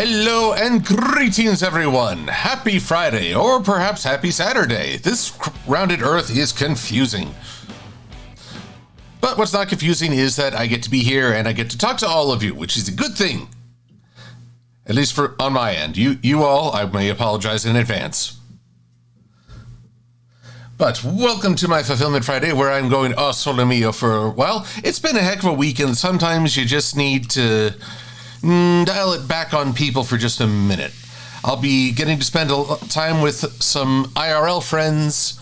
Hello and greetings, everyone. Happy Friday, or perhaps happy Saturday. This rounded Earth is confusing. But what's not confusing is that I get to be here and I get to talk to all of you, which is a good thing. At least for on my end. You all, I may apologize in advance. But welcome to my Fulfillment Friday, where I'm going solo mio for, well, it's been a heck of a week, and sometimes you just need to dial it back on people for just a minute. I'll be getting to spend a time with some IRL friends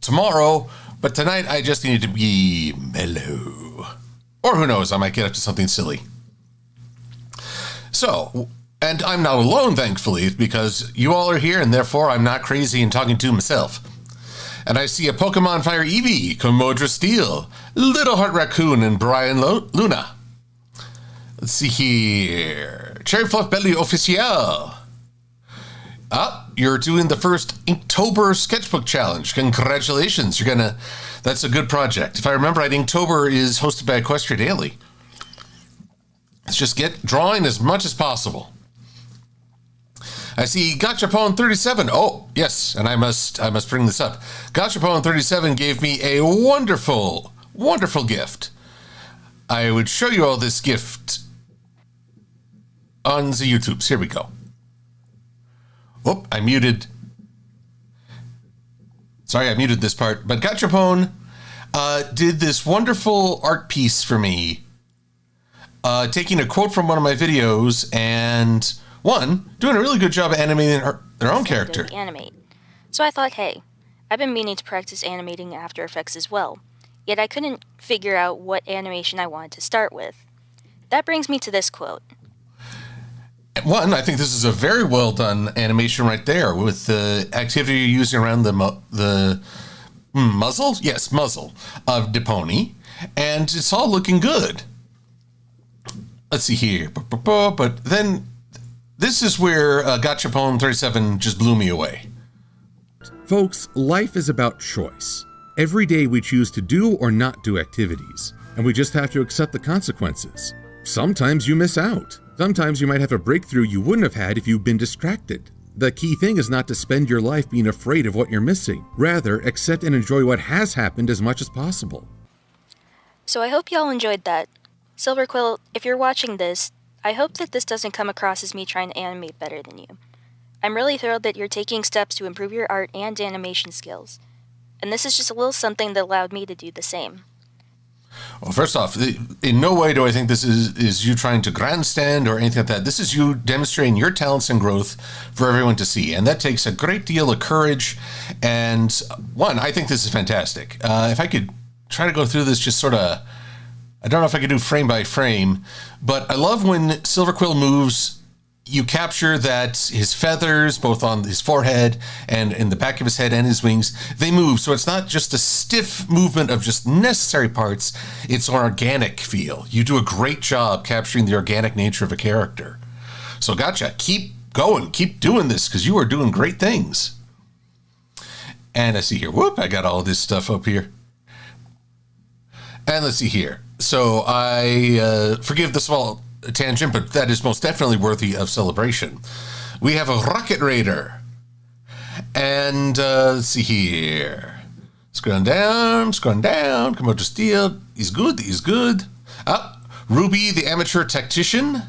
tomorrow, but tonight I just need to be mellow. Or who knows, I might get up to something silly. So, and I'm not alone, thankfully, because you all are here, and therefore I'm not crazy and talking to myself. And I see a Pokemon Fire Eevee, Commodore Steel, Little Heart Raccoon, and Brian Luna. Let's see here. Cherry Fluff Belly Official. You're doing the first Inktober sketchbook challenge. Congratulations. That's a good project. If I remember right, Inktober is hosted by Equestria Daily. Let's just get drawing as much as possible. I see Gachapon 37. Oh, yes, and I must bring this up. Gachapon 37 gave me a wonderful, wonderful gift. I would show you all this gift on the YouTubes. Here we go. Whoop, I muted this part. But Gachapon did this wonderful art piece for me, taking a quote from one of my videos and, doing a really good job of animating their own character. Animate. So I thought, hey, I've been meaning to practice animating After Effects as well, yet I couldn't figure out what animation I wanted to start with. That brings me to this quote. I think this is a very well done animation right there with the activity you're using around the muzzle? Yes, muzzle of Depony, and it's all looking good. Let's see here. But then this is where Gachapon 37 just blew me away. Folks, life is about choice. Every day we choose to do or not do activities, and we just have to accept the consequences. Sometimes you miss out. Sometimes you might have a breakthrough you wouldn't have had if you'd been distracted. The key thing is not to spend your life being afraid of what you're missing. Rather, accept and enjoy what has happened as much as possible. So I hope y'all enjoyed that. Silver-Quill, if you're watching this, I hope that this doesn't come across as me trying to animate better than you. I'm really thrilled that you're taking steps to improve your art and animation skills. And this is just a little something that allowed me to do the same. Well, first off, in no way do I think this is you trying to grandstand or anything like that. This is you demonstrating your talents and growth for everyone to see. And that takes a great deal of courage. And I think this is fantastic. If I could try to go through this just sort of, I don't know if I could do frame by frame, but I love when Silver-Quill moves, you capture that his feathers, both on his forehead and in the back of his head and his wings, they move. So it's not just a stiff movement of just necessary parts. It's an organic feel. You do a great job capturing the organic nature of a character. So gotcha. Keep going. Keep doing this because you are doing great things. And I see here, I got all this stuff up here. And let's see here. So I forgive the small tangent, but that is most definitely worthy of celebration. We have a Rocket Raider. And let's see here. Scrolling down. Commodore Steel. He's good. Ruby, the Amateur Tactician.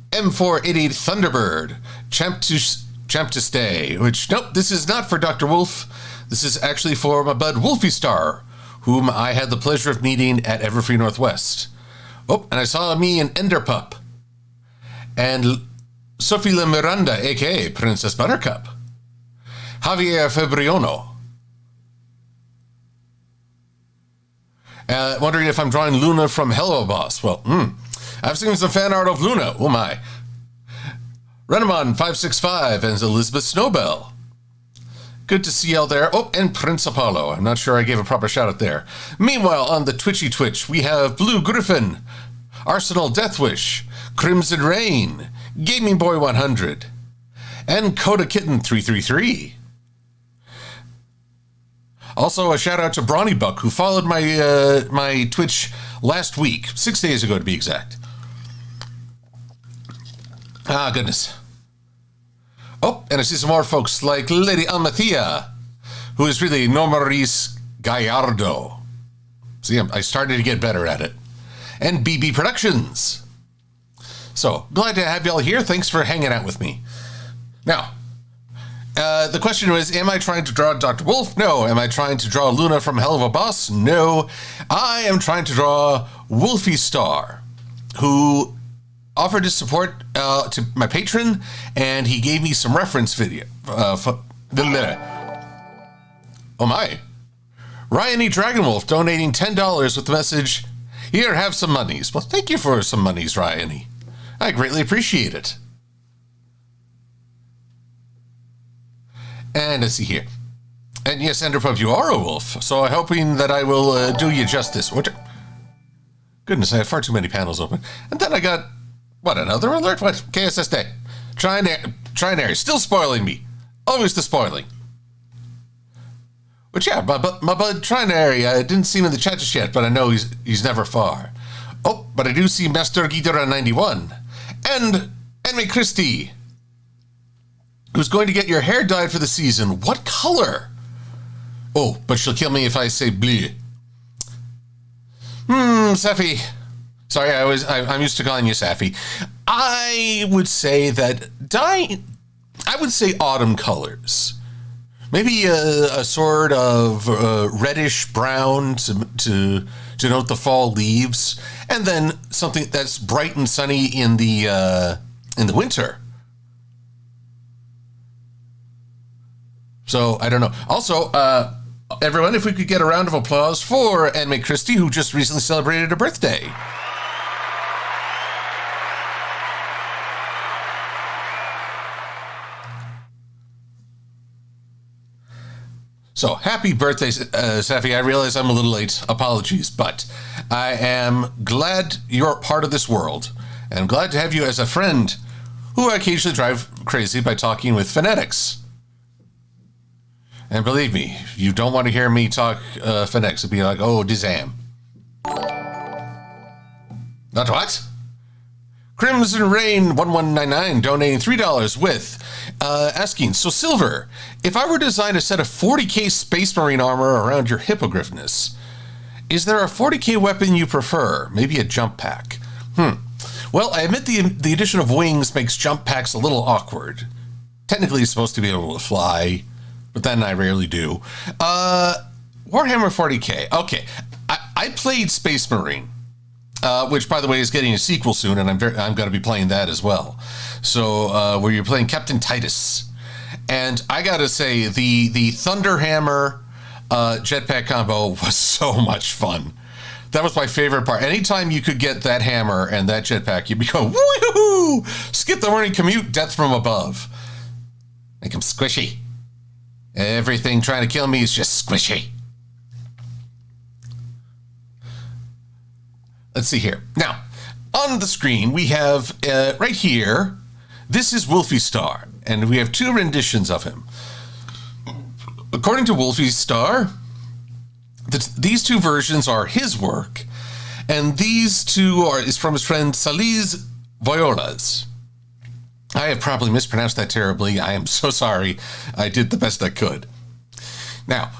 M488 Thunderbird. Champ to Stay. Which, nope, this is not for Dr. Wolf. This is actually for my bud Wolfie Star, whom I had the pleasure of meeting at Everfree Northwest. And I saw me in Enderpup. And Sophie La Miranda, a.k.a. Princess Buttercup. Javier Fabriano. Wondering if I'm drawing Luna from Hello Boss. Well, I've seen some fan art of Luna. Oh my. Renamon 565 and Elizabeth Snowbell. Good to see y'all there. And Prince Apollo. I'm not sure I gave a proper shout out there. Meanwhile, on the Twitch, we have Blue Griffin, Arsenal Deathwish, Crimson Rain, Gaming Boy 100, and Coda Kitten 333. Also, a shout out to Brawny Buck, who followed my Twitch last week, 6 days ago to be exact. Ah, goodness. Oh, and I see some more folks like Lady Almathea, who is really Normaris Gallardo. See, I started to get better at it. And BB Productions. So, glad to have y'all here. Thanks for hanging out with me. Now, the question was, am I trying to draw Dr. Wolf? No. Am I trying to draw Luna from Hell of a Boss? No. I am trying to draw Wolfie Star, who offered his support to my patron, and he gave me some reference video. Oh my. Ryan E. Dragonwolf donating $10 with the message, "Here, have some monies." Well, thank you for some monies, Ryan E. I greatly appreciate it. And let's see here. And yes, Enderpup, you are a wolf, so I'm hoping that I will do you justice. What? Goodness, I had far too many panels open. And then I got, what, another alert? What? KSS Day. Trinary, still spoiling me. Always the spoiling. Which, yeah, my bud Trinary, I didn't see him in the chat just yet, but I know he's never far. Oh, but I do see Master Ghidorah 91. And Enemy Christie, who's going to get your hair dyed for the season. What color? Oh, but she'll kill me if I say bleu. Safi. Sorry, I'm used to calling you Safi. I would say that I would say autumn colors. Maybe a sort of reddish brown to denote the fall leaves, and then something that's bright and sunny in the winter. So I don't know. Also, everyone, if we could get a round of applause for Anime Christie, who just recently celebrated her birthday. So, happy birthday, Safi. I realize I'm a little late. Apologies, but I am glad you're part of this world. And I'm glad to have you as a friend who I occasionally drive crazy by talking with phonetics. And believe me, you don't want to hear me talk phonetics. It'd be like, oh, dizam. Not what? Crimson Rain 1199 donating $3 with asking, so Silver, if I were to design a set of 40k Space Marine armor around your hippogriffness, is there a 40k weapon you prefer? Maybe a jump pack? Well, I admit the addition of wings makes jump packs a little awkward. Technically, it's supposed to be able to fly, but then I rarely do. Warhammer 40k. Okay, I played Space Marine. Which, by the way, is getting a sequel soon, and I'm going to be playing that as well. So, where you're playing Captain Titus, and I got to say, the Thunderhammer jetpack combo was so much fun. That was my favorite part. Anytime you could get that hammer and that jetpack, you'd be going, woo-hoo! Skip the morning commute, death from above. Make him squishy. Everything trying to kill me is just squishy. Let's see here. Now, on the screen, we have right here, this is Wolfie Star, and we have two renditions of him. According to Wolfie Star, these two versions are his work, and these two is from his friend Saliz Violas. I have probably mispronounced that terribly. I am so sorry. I did the best I could. Now,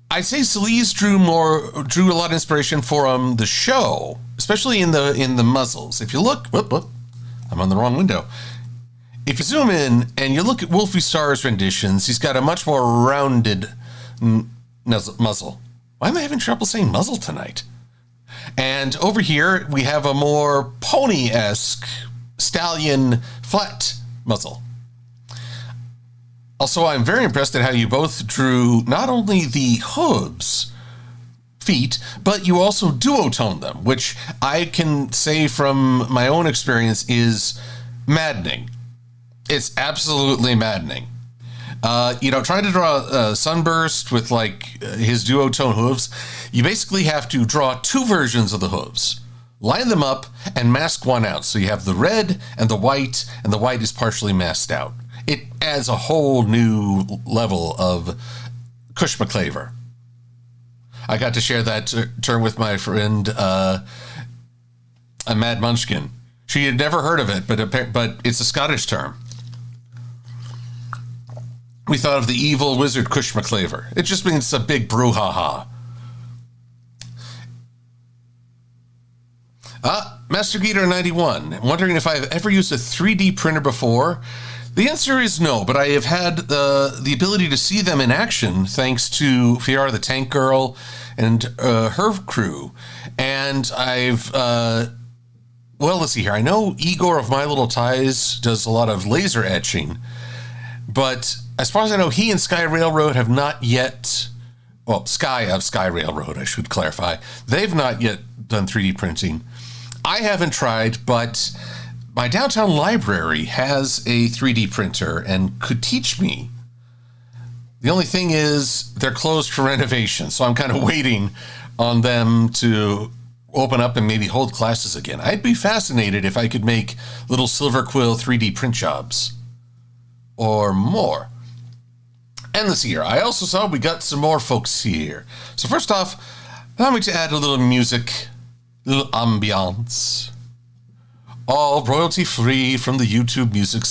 I'd say Saliz drew a lot of inspiration from the show, especially in the muzzles. If you look, I'm on the wrong window. If you zoom in and you look at Wolfie Star's renditions, he's got a much more rounded muzzle. Why am I having trouble saying muzzle tonight? And over here we have a more pony-esque stallion flat muzzle. Also, I'm very impressed at how you both drew not only the hooves, feet, but you also duotone them, which I can say from my own experience is maddening. It's absolutely maddening. Trying to draw a Sunburst with his duotone hooves, you basically have to draw two versions of the hooves, line them up, and mask one out. So you have the red and the white is partially masked out. It adds a whole new level of Kush McClaver. I got to share that term with my friend, Mad Munchkin, She had never heard of it, but it's a Scottish term. We thought of the evil wizard Cush McClaver. It just means a big brouhaha. Master Gator 91, wondering if I've ever used a 3D printer before. The answer is no, but I have had the ability to see them in action thanks to Fiara the Tank Girl and her crew. And I've, well, let's see here. I know Igor of My Little Ties does a lot of laser etching, but as far as I know, he and Sky Railroad have not yet, well, Sky of Sky Railroad, I should clarify. They've not yet done 3D printing. I haven't tried, but my downtown library has a 3D printer and could teach me. The only thing is they're closed for renovation, so I'm kind of waiting on them to open up and maybe hold classes again. I'd be fascinated if I could make little Silver-Quill 3D print jobs or more. And this year, I also saw we got some more folks here. So first off, allow me to add a little music, a little ambiance. All royalty free from the YouTube music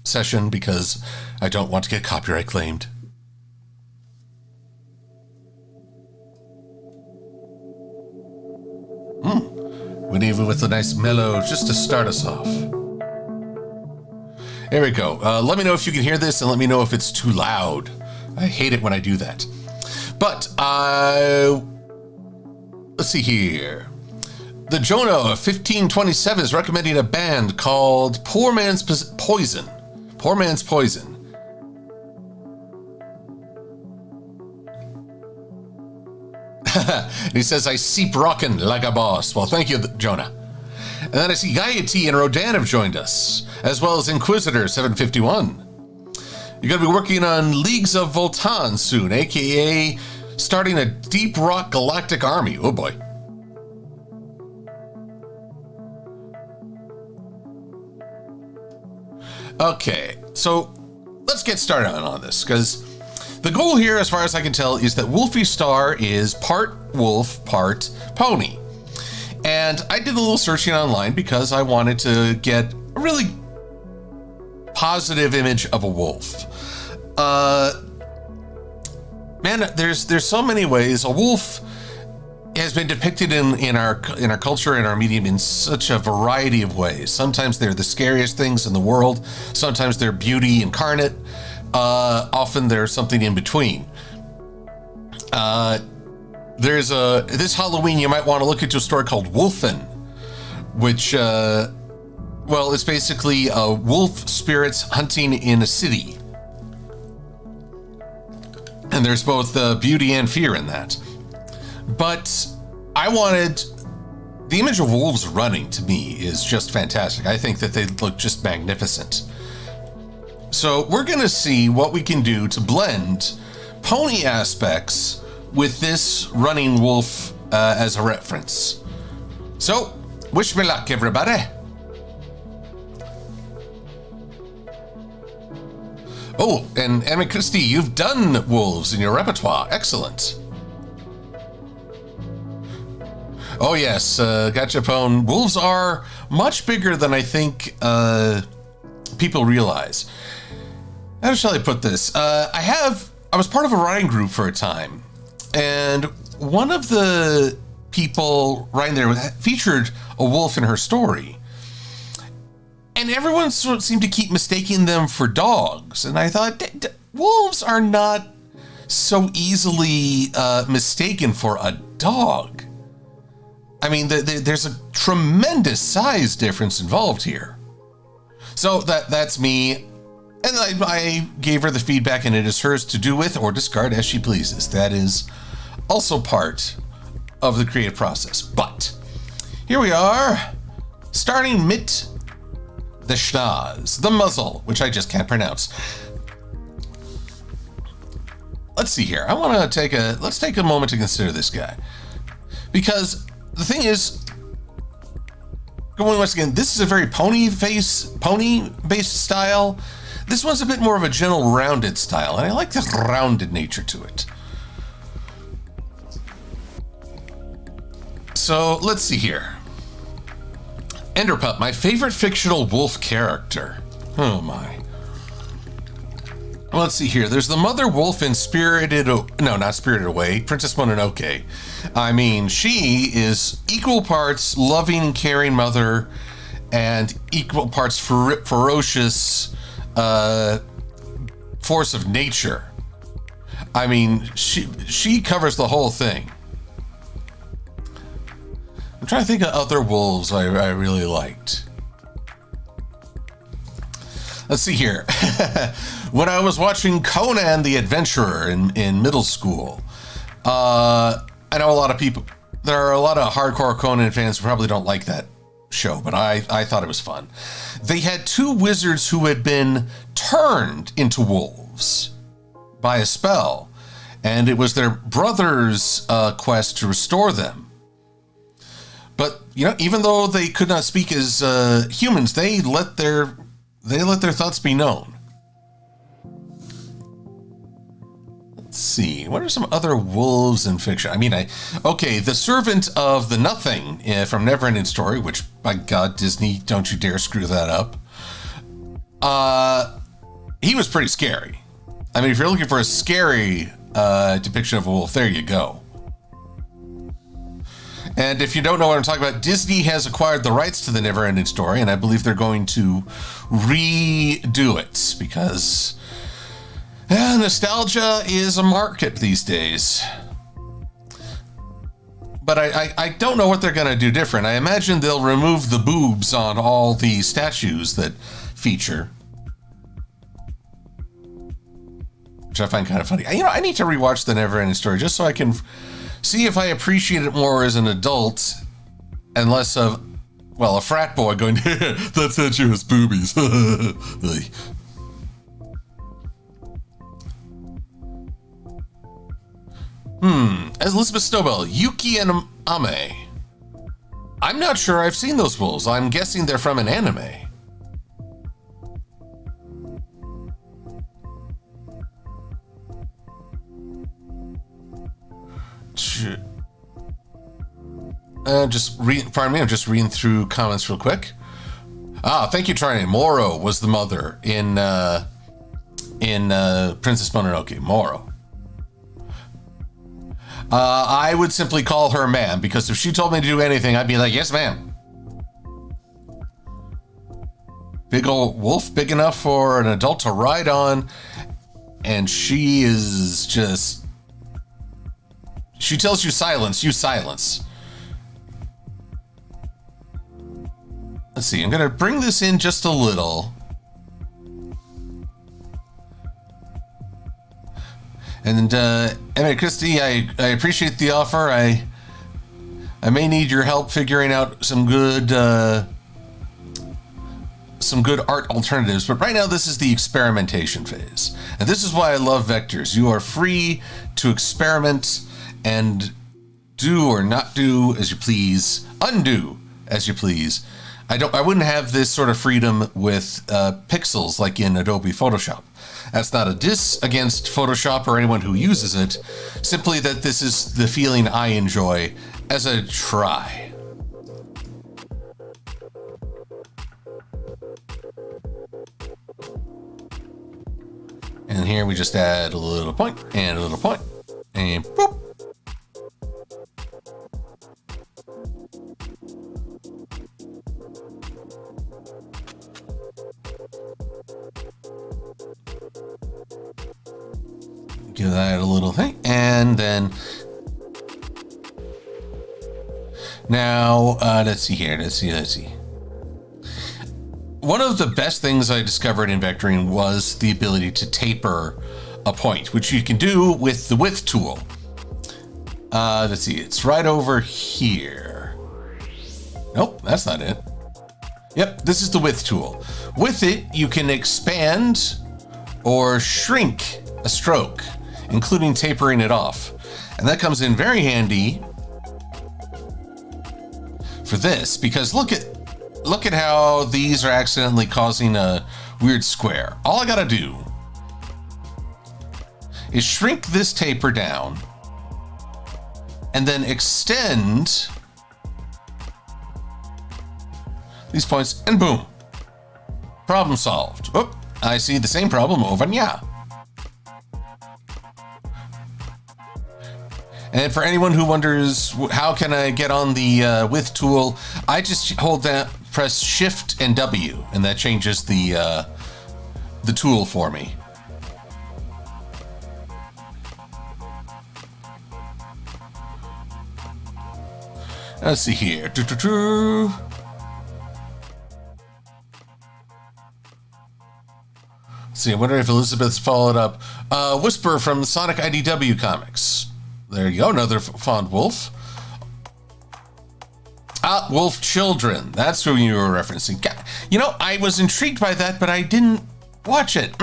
session because I don't want to get copyright claimed. Whenever with a nice mellow just to start us off. There we go. Let me know if you can hear this and let me know if it's too loud. I hate it when I do that. But let's see here. The Jonah of 1527 is recommending a band called Poor Man's Poison. Poor Man's Poison. And he says, I seep rockin' like a boss. Well, thank you, Jonah. And then I see Gaia T and Rodan have joined us, as well as Inquisitor 751. You're going to be working on Leagues of Voltan soon, aka starting a Deep Rock Galactic Army. Oh boy. Okay, so let's get started on this, because the goal here, as far as I can tell, is that Wolfie Star is part wolf, part pony. And I did a little searching online because I wanted to get a really positive image of a wolf. Man, there's so many ways a wolf has been depicted in our culture, in our medium, in such a variety of ways. Sometimes they're the scariest things in the world. Sometimes they're beauty incarnate. Often there's something in between. This Halloween, you might want to look into a story called Wolfen, which, well, it's basically wolf spirits hunting in a city. And there's both beauty and fear in that. But I wanted, the image of wolves running to me is just fantastic. I think that they look just magnificent. So we're going to see what we can do to blend pony aspects with this running wolf as a reference. So, wish me luck, everybody. Oh, and Emma Christie, you've done wolves in your repertoire. Excellent. Oh yes, Gachapone. Wolves are much bigger than I think people realize. How shall I put this? I was part of a writing group for a time, and one of the people writing there featured a wolf in her story. And everyone sort of seemed to keep mistaking them for dogs. And I thought, wolves are not so easily mistaken for a dog. I mean, there's a tremendous size difference involved here. So that's me. And I gave her the feedback, and it is hers to do with or discard as she pleases. That is also part of the creative process. But here we are, starting mit the schnoz, the muzzle, which I just can't pronounce. Let's see here. Let's take a moment to consider this guy. Because the thing is, going once again, this is a very pony-based style. This one's a bit more of a gentle, rounded style, and I like the rounded nature to it. So let's see here. Enderpup, my favorite fictional wolf character. Oh my. Well, let's see here. There's the mother wolf in not Spirited Away, Princess Mononoke. I mean, she is equal parts loving and caring mother and equal parts ferocious force of nature. I mean, she covers the whole thing. I'm trying to think of other wolves I really liked. Let's see here. When I was watching Conan the Adventurer in middle school, I know a lot of people, there are a lot of hardcore Conan fans who probably don't like that show, but I thought it was fun. They had two wizards who had been turned into wolves by a spell, and it was their brother's quest to restore them. But, you know, even though they could not speak as humans, they let their thoughts be known. Let's see. What are some other wolves in fiction? I mean, the servant of the Nothing from Neverending Story, which, by God, Disney, don't you dare screw that up. He was pretty scary. I mean, if you're looking for a scary depiction of a wolf, there you go. And if you don't know what I'm talking about, Disney has acquired the rights to the Neverending Story, and I believe they're going to redo it because nostalgia is a market these days. But I don't know what they're going to do different. I imagine they'll remove the boobs on all the statues that feature, which I find kind of funny. You know, I need to rewatch the Neverending Story just so I can see if I appreciate it more as an adult and less of, well, a frat boy going, that statue has boobies. As Elizabeth Snowbell, Yuki and Ame. I'm not sure I've seen those wolves. I'm guessing they're from an anime. I'm just reading through comments real quick. Thank you, Trine. Moro was the mother in Princess Mononoke. Moro. I would simply call her ma'am, because if she told me to do anything, I'd be like, yes, ma'am. Big old wolf, big enough for an adult to ride on, and she is just... She tells you silence, you silence. Let's see, I'm going to bring this in just a little. And Emma Christie, I appreciate the offer. I may need your help figuring out some good art alternatives, but right now this is the experimentation phase. And this is why I love vectors. You are free to experiment and do or not do as you please, undo as you please. I wouldn't have this sort of freedom with pixels like in Adobe Photoshop. That's not a diss against Photoshop or anyone who uses it, simply that this is the feeling I enjoy as I try. And here we just add a little point and a little point, and boop. Give that a little thing, and then now let's see here. Let's see. One of the best things I discovered in vectoring was the ability to taper a point, which you can do with the width tool. Let's see, it's right over here. Nope, that's not it. Yep, this is the width tool. With it, you can expand or shrink a stroke, including tapering it off. And that comes in very handy for this, because look at how these are accidentally causing a weird square. All I gotta do is shrink this taper down and then extend these points, and boom. Problem solved. Oh, I see the same problem over here. And for anyone who wonders, how can I get on the with tool, I just hold that, press Shift and W, and that changes the tool for me. Let's see here. Let's see, I wonder if Elizabeth's followed up. Whisper from Sonic IDW Comics. There you go, another fond wolf. Wolf Children. That's who you were referencing. You know, I was intrigued by that, but I didn't watch it.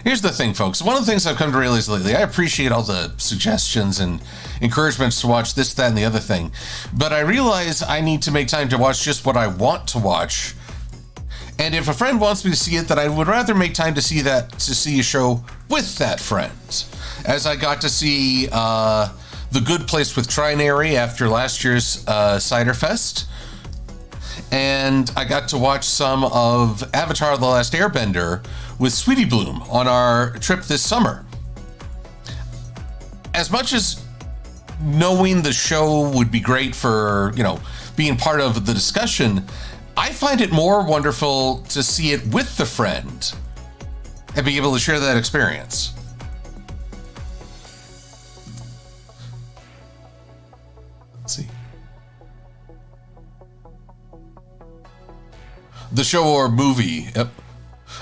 Here's the thing, folks. One of the things I've come to realize lately, I appreciate all the suggestions and encouragements to watch this, that, and the other thing. But I realize I need to make time to watch just what I want to watch. And if a friend wants me to see it, then I would rather make time to see a show with that friend. As I got to see The Good Place with Trinary after last year's Cider Fest. And I got to watch some of Avatar: The Last Airbender with Sweetie Bloom on our trip this summer. As much as knowing the show would be great for, being part of the discussion, I find it more wonderful to see it with the friend and be able to share that experience. Let's see. The show or movie. Yep.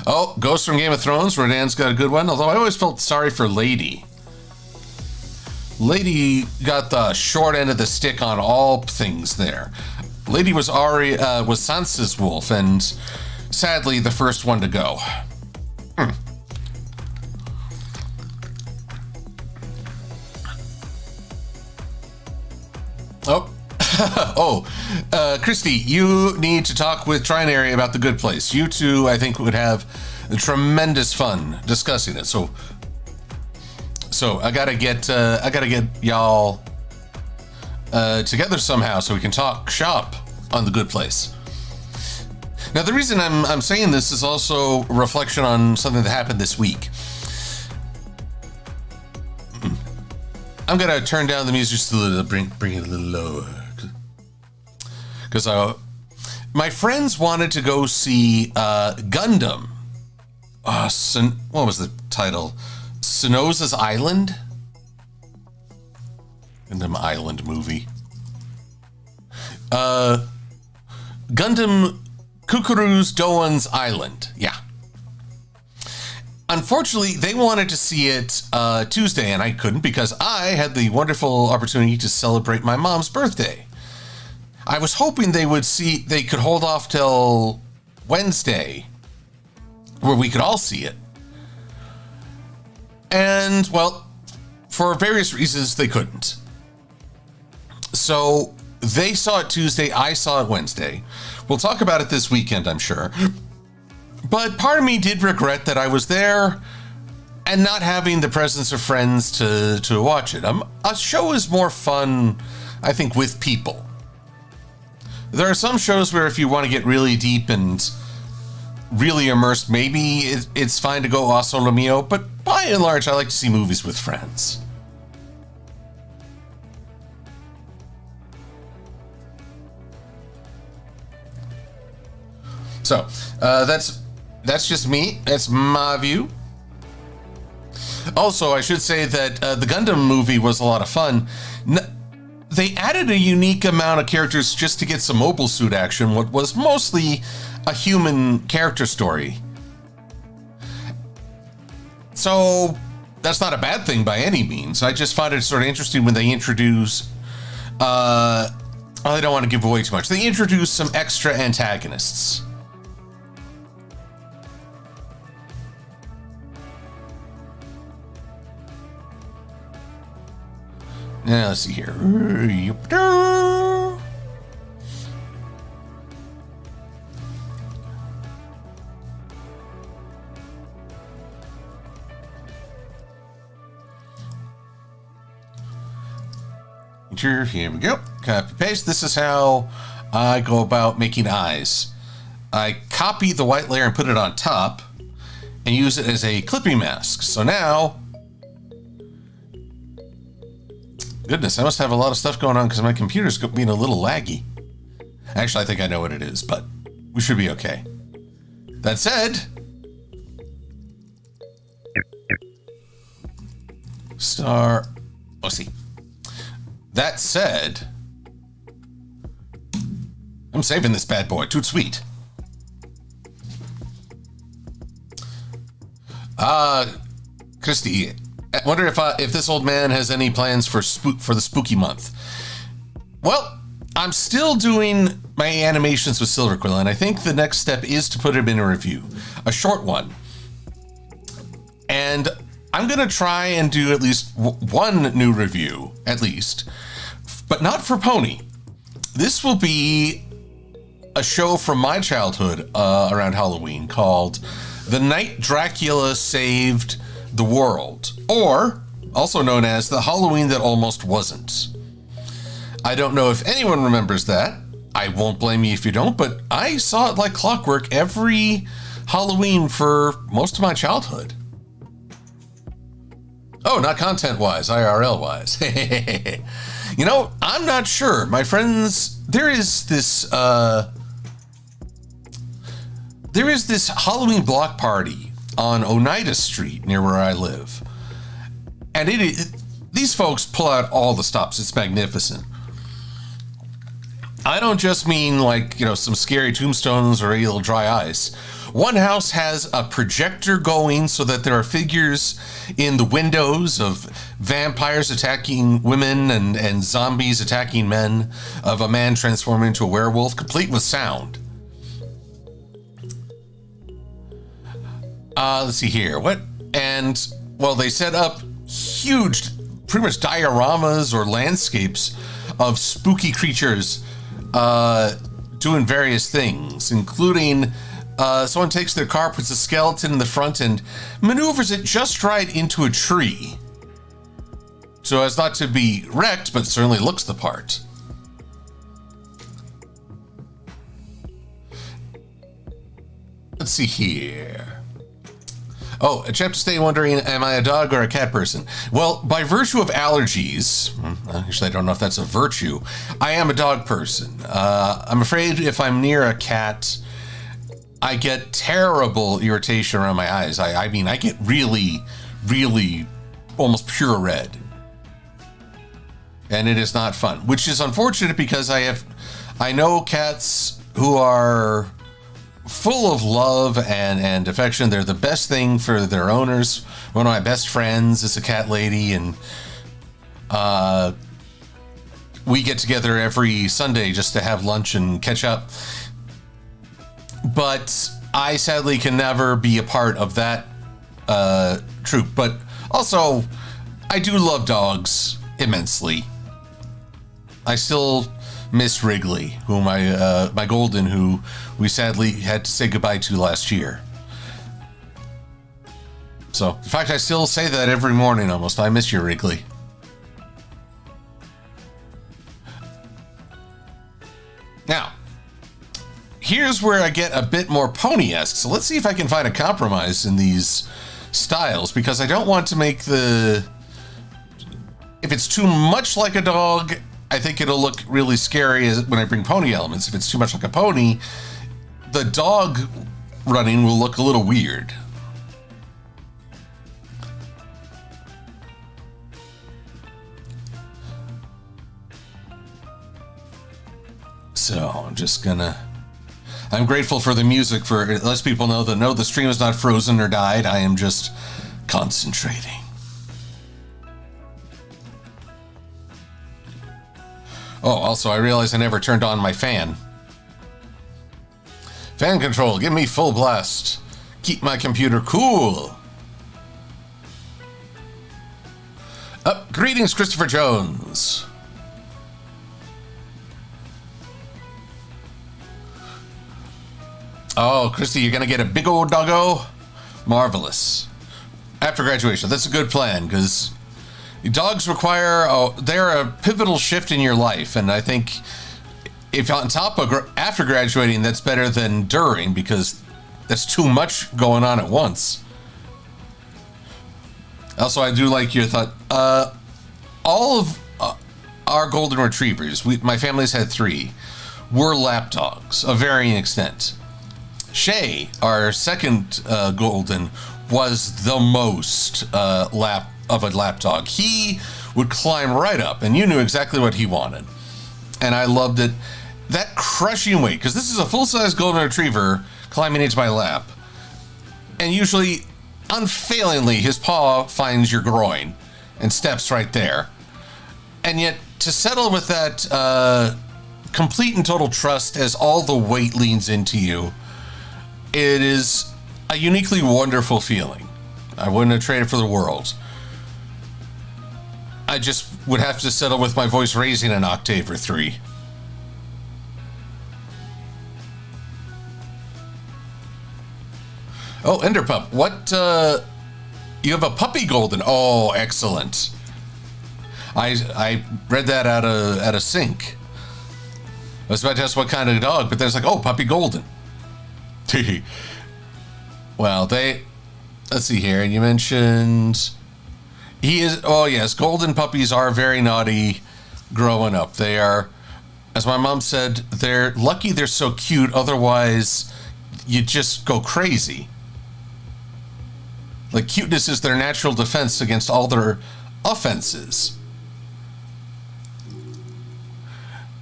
Oh, Ghost from Game of Thrones. Rodan's got a good one. Although I always felt sorry for Lady. Lady got the short end of the stick on all things there. Lady was Sansa's wolf, and sadly the first one to go. Christy, you need to talk with Trinary about The Good Place. You two, I think, would have tremendous fun discussing it. So I gotta get y'all together somehow so we can talk shop on The Good Place. Now, the reason I'm saying this is also a reflection on something that happened this week. I'm gonna turn down the music just a little, bring it a little lower, because my friends wanted to go see Gundam. What was the title? Sonoza's Island? Gundam Island movie. Gundam Kukuru's Doan's Island. Yeah. Unfortunately, they wanted to see it Tuesday, and I couldn't because I had the wonderful opportunity to celebrate my mom's birthday. I was hoping they could hold off till Wednesday, where we could all see it. And, well, for various reasons, they couldn't. So they saw it Tuesday, I saw it Wednesday. We'll talk about it this weekend, I'm sure. But part of me did regret that I was there and not having the presence of friends to watch it. A show is more fun, I think, with people. There are some shows where if you want to get really deep and really immersed, maybe it's fine to go a solo mio, but by and large, I like to see movies with friends. So, that's just me. That's my view. Also, I should say that the Gundam movie was a lot of fun. They added a unique amount of characters just to get some mobile suit action, what was mostly a human character story. So, that's not a bad thing by any means. I just find it sort of interesting when they introduce... I don't want to give away too much. They introduce some extra antagonists. Now, let's see here. Here we go. Copy paste. This is how I go about making eyes. I copy the white layer and put it on top and use it as a clipping mask. So now, goodness, I must have a lot of stuff going on because my computer's being a little laggy. Actually, I think I know what it is, but we should be okay. That said, Star OC. That said, I'm saving this bad boy. Toot sweet. Christy, I wonder if this old man has any plans for the spooky month. Well, I'm still doing my animations with Silver-Quill, and I think the next step is to put him in a review, a short one. And I'm going to try and do at least one new review, at least, but not for Pony. This will be a show from my childhood around Halloween called The Night Dracula Saved the World, or also known as The Halloween That Almost Wasn't. I don't know if anyone remembers that. I won't blame you if you don't, but I saw it like clockwork every Halloween for most of my childhood. Oh, not content-wise, IRL-wise. You know, I'm not sure. My friends, there is this Halloween block party on Oneida Street near where I live. And these folks pull out all the stops. It's magnificent. I don't just mean like, you know, some scary tombstones or a little dry ice. One house has a projector going so that there are figures in the windows of vampires attacking women and zombies attacking men, of a man transforming into a werewolf, complete with sound. Let's see here. Well, they set up huge, pretty much dioramas or landscapes of spooky creatures doing various things, including someone takes their car, puts a skeleton in the front, and maneuvers it just right into a tree, so as not to be wrecked, but certainly looks the part. Let's see here. Oh, a chap to stay wondering, am I a dog or a cat person? Well, by virtue of allergies, actually I don't know if that's a virtue, I am a dog person. I'm afraid if I'm near a cat, I get terrible irritation around my eyes. I mean, I get really, really almost pure red. And it is not fun, which is unfortunate because I know cats who are full of love and affection. They're the best thing for their owners. One of my best friends is a cat lady, and we get together every Sunday just to have lunch and catch up. But I sadly can never be a part of that troop. But also, I do love dogs immensely. I still miss Wrigley, whom my golden, who we sadly had to say goodbye to last year. So, in fact, I still say that every morning almost. I miss you, Wrigley. Now, here's where I get a bit more pony-esque. So let's see if I can find a compromise in these styles, because I don't want to make if it's too much like a dog, I think it'll look really scary when I bring pony elements. If it's too much like a pony, the dog running will look a little weird. So I'm grateful for the music, for it lets people know that no, the stream is not frozen or died. I am just concentrating. Oh, also, I realized I never turned on my fan. Fan control, give me full blast. Keep my computer cool. Greetings, Christopher Jones. Oh, Christy, you're going to get a big old doggo? Marvelous. After graduation, that's a good plan, because Dogs require, they're a pivotal shift in your life. And I think if on top of after graduating, that's better than during, because that's too much going on at once. Also, I do like your thought. All of our golden retrievers, my family's had 3, were lap dogs of varying extent. Shay, our second golden, was the most lap dog. He would climb right up, and you knew exactly what he wanted. And I loved it. That crushing weight, because this is a full-size golden retriever climbing into my lap, and usually, unfailingly, his paw finds your groin and steps right there. And yet, to settle with that complete and total trust as all the weight leans into you, it is a uniquely wonderful feeling. I wouldn't have traded for the world. I just would have to settle with my voice raising an octave or 3. Oh, Enderpup, what, you have a puppy golden. Oh, excellent. I read that out of sync. I was about to ask what kind of dog, but there's like, oh, puppy golden. Well, let's see here. You mentioned he is, oh yes, golden puppies are very naughty growing up. They are, as my mom said, they're lucky they're so cute. Otherwise, you just go crazy. Like, cuteness is their natural defense against all their offenses.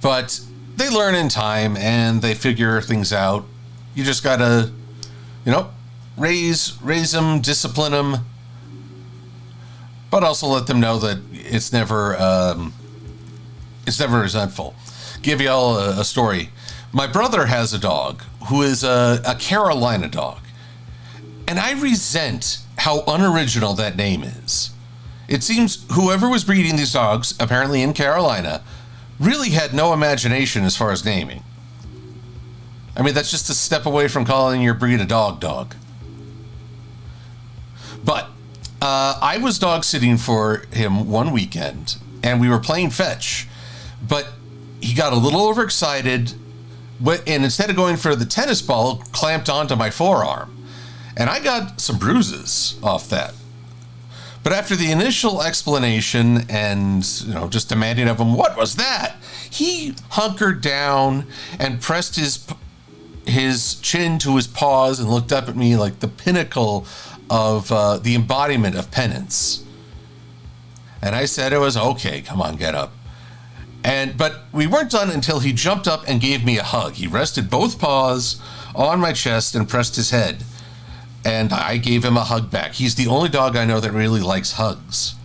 But they learn in time and they figure things out. You just gotta, raise them, discipline them, but also let them know that it's never resentful. Give y'all a story. My brother has a dog who is a Carolina dog, and I resent how unoriginal that name is. It seems whoever was breeding these dogs, apparently in Carolina, really had no imagination as far as naming. I mean, that's just a step away from calling your breed a dog. But I was dog sitting for him one weekend, and we were playing fetch, but he got a little overexcited, and instead of going for the tennis ball, clamped onto my forearm. And I got some bruises off that. But after the initial explanation and, just demanding of him, what was that? He hunkered down and pressed his chin to his paws and looked up at me like the pinnacle of the embodiment of penance. And I said it was okay, come on, get up. But we weren't done until he jumped up and gave me a hug. He rested both paws on my chest and pressed his head. And I gave him a hug back. He's the only dog I know that really likes hugs.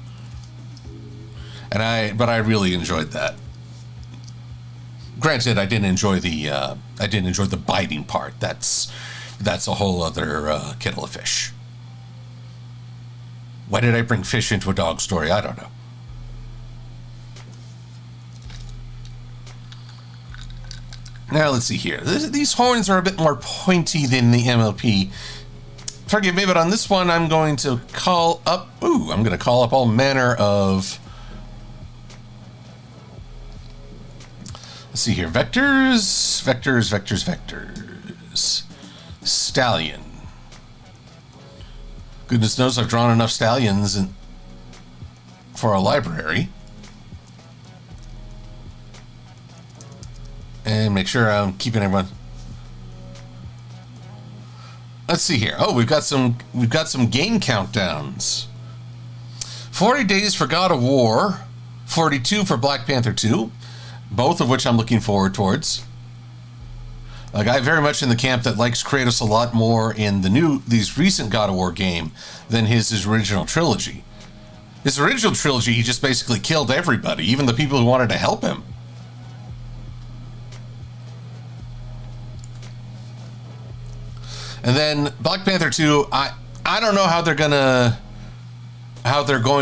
But I really enjoyed that. Granted, I didn't enjoy the biting part. That's a whole other kettle of fish. Why did I bring fish into a dog story? I don't know. Now let's see here. These horns are a bit more pointy than the MLP. Forgive me, but on this one, I'm going to call up all manner of, let's see here, vectors. Stallion. Goodness knows I've drawn enough stallions for a library. And make sure I'm keeping everyone. Let's see here. Oh, we've got some game countdowns. 40 days for God of War, 42 for Black Panther 2, both of which I'm looking forward towards. A guy very much in the camp that likes Kratos a lot more in these recent God of War game than his original trilogy. His original trilogy, he just basically killed everybody, even the people who wanted to help him. And then Black Panther 2, I don't know how they're going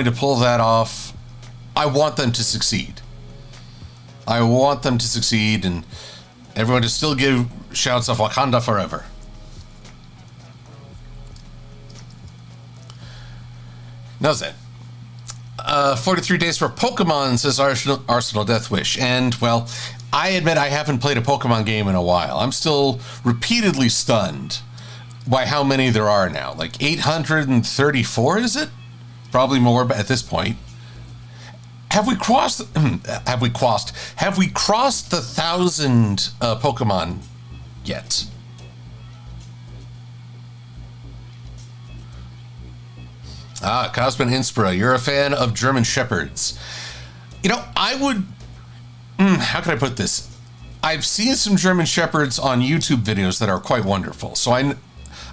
to pull that off. I want them to succeed. And everyone to still give shouts of Wakanda forever. Now then, 43 days for Pokemon, says Arsenal Deathwish. And, well, I admit I haven't played a Pokemon game in a while. I'm still repeatedly stunned by how many there are now. Like 834, is it? Probably more at this point. Have we crossed the 1,000 Pokemon yet? Cosmin Inspira, you're a fan of German Shepherds. You know, I would... how can I put this? I've seen some German Shepherds on YouTube videos that are quite wonderful, so I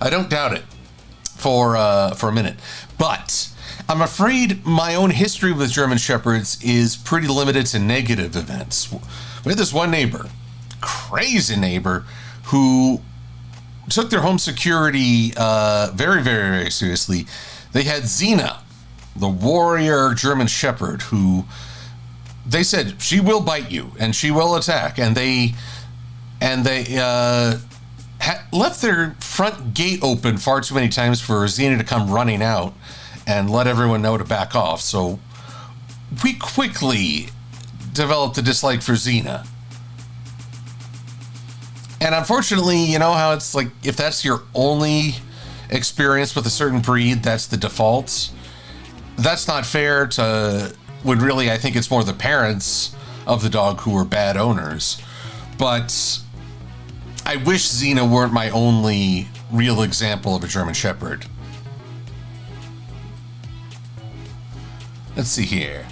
don't doubt it for a minute. But I'm afraid my own history with German Shepherds is pretty limited to negative events. We had this one neighbor, crazy neighbor, who took their home security very, very, very seriously. They had Xena, the warrior German Shepherd, who they said she will bite you and she will attack, and they left their front gate open far too many times for Xena to come running out and let everyone know to back off. So we quickly developed a dislike for Xena. And unfortunately, you know how it's like, if that's your only experience with a certain breed, that's the default. That's not fair to, when really I think it's more the parents of the dog who were bad owners. But I wish Xena weren't my only real example of a German Shepherd. Let's see here.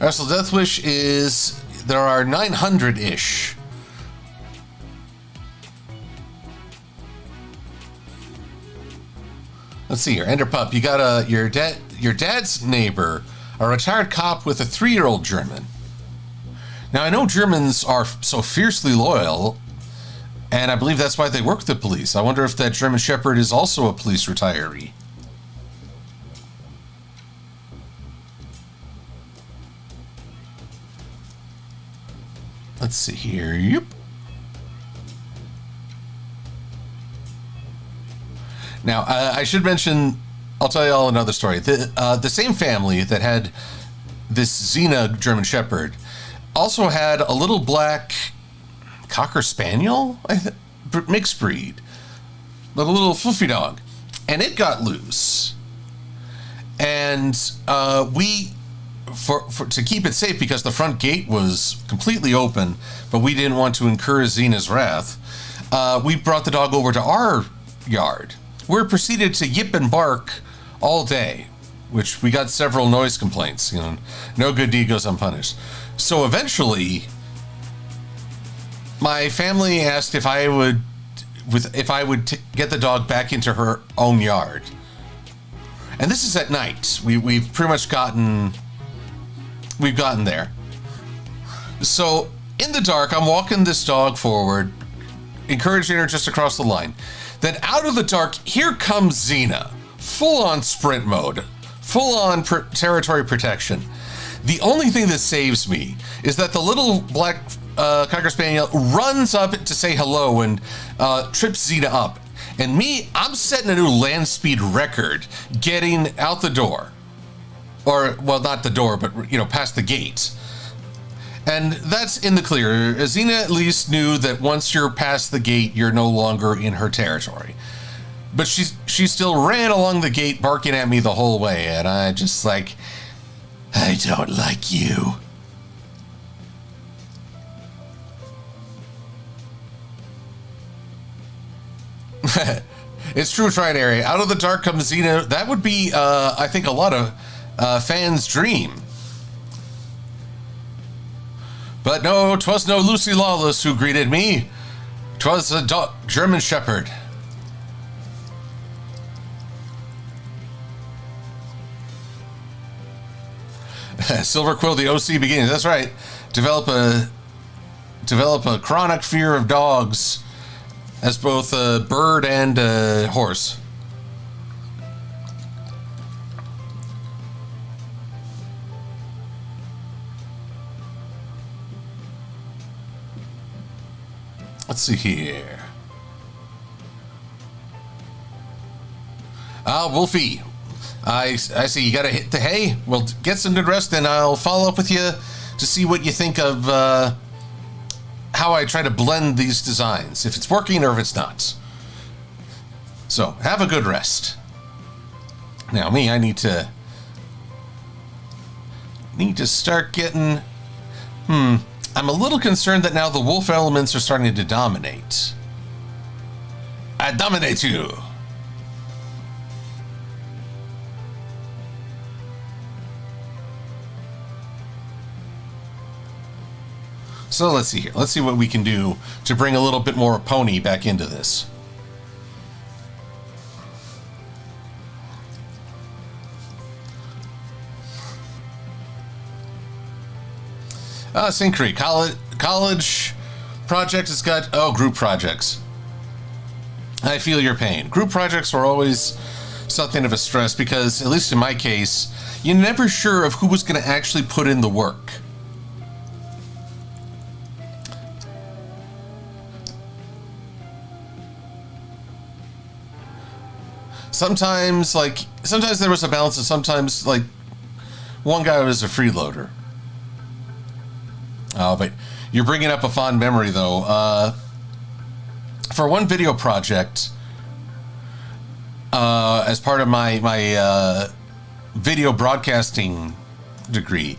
Arsenal Deathwish is, there are 900-ish. Let's see here. Enderpup, you got your dad's neighbor, a retired cop with a 3-year-old German. Now, I know Germans are so fiercely loyal, and I believe that's why they work with the police. I wonder if that German Shepherd is also a police retiree. Let's see here. Yep. Now, I should mention, I'll tell you all another story. The same family that had this Xena German Shepherd also had a little black Cocker Spaniel, mixed breed, like a little fluffy dog, and it got loose. And to keep it safe, because the front gate was completely open, but we didn't want to incur Xena's wrath, we brought the dog over to our yard. We proceeded to yip and bark all day, which we got several noise complaints. You know, no good deed goes unpunished. So eventually, my family asked if I would get the dog back into her own yard. And this is at night. We've pretty much gotten there. So in the dark, I'm walking this dog forward, encouraging her just across the line. Then out of the dark, here comes Xena, full-on sprint mode, full-on territory protection. The only thing that saves me is that the little black Cocker Spaniel runs up to say hello and trips Xena up. And me, I'm setting a new land speed record getting out the door. Or, well, not the door, but, you know, past the gate. And that's in the clear. Xena at least knew that once you're past the gate, you're no longer in her territory. But she still ran along the gate, barking at me the whole way, and I just like, I don't like you. It's true, Trinary. Out of the dark comes Xena. That would be, I think, a lot of fans' dream. But no, 'twas no Lucy Lawless who greeted me. 'Twas a German Shepherd. Silver-Quill, the OC begins. That's right. Develop a chronic fear of dogs as both a bird and a horse. Let's see here. Wolfie. I see you got to hit the hay. Well, get some good rest, and I'll follow up with you to see what you think of how I try to blend these designs, if it's working or if it's not. So, have a good rest. Now, me, I need to start getting... I'm a little concerned that now the wolf elements are starting to dominate. I dominate you. So let's see here. Let's see what we can do to bring a little bit more pony back into this. St. Creek college project has got group projects. I feel your pain. Group projects are always something of a stress because, at least in my case, you're never sure of who was going to actually put in the work. Sometimes there was a balance, and sometimes, one guy was a freeloader. But you're bringing up a fond memory, though. For one video project, as part of my video broadcasting degree,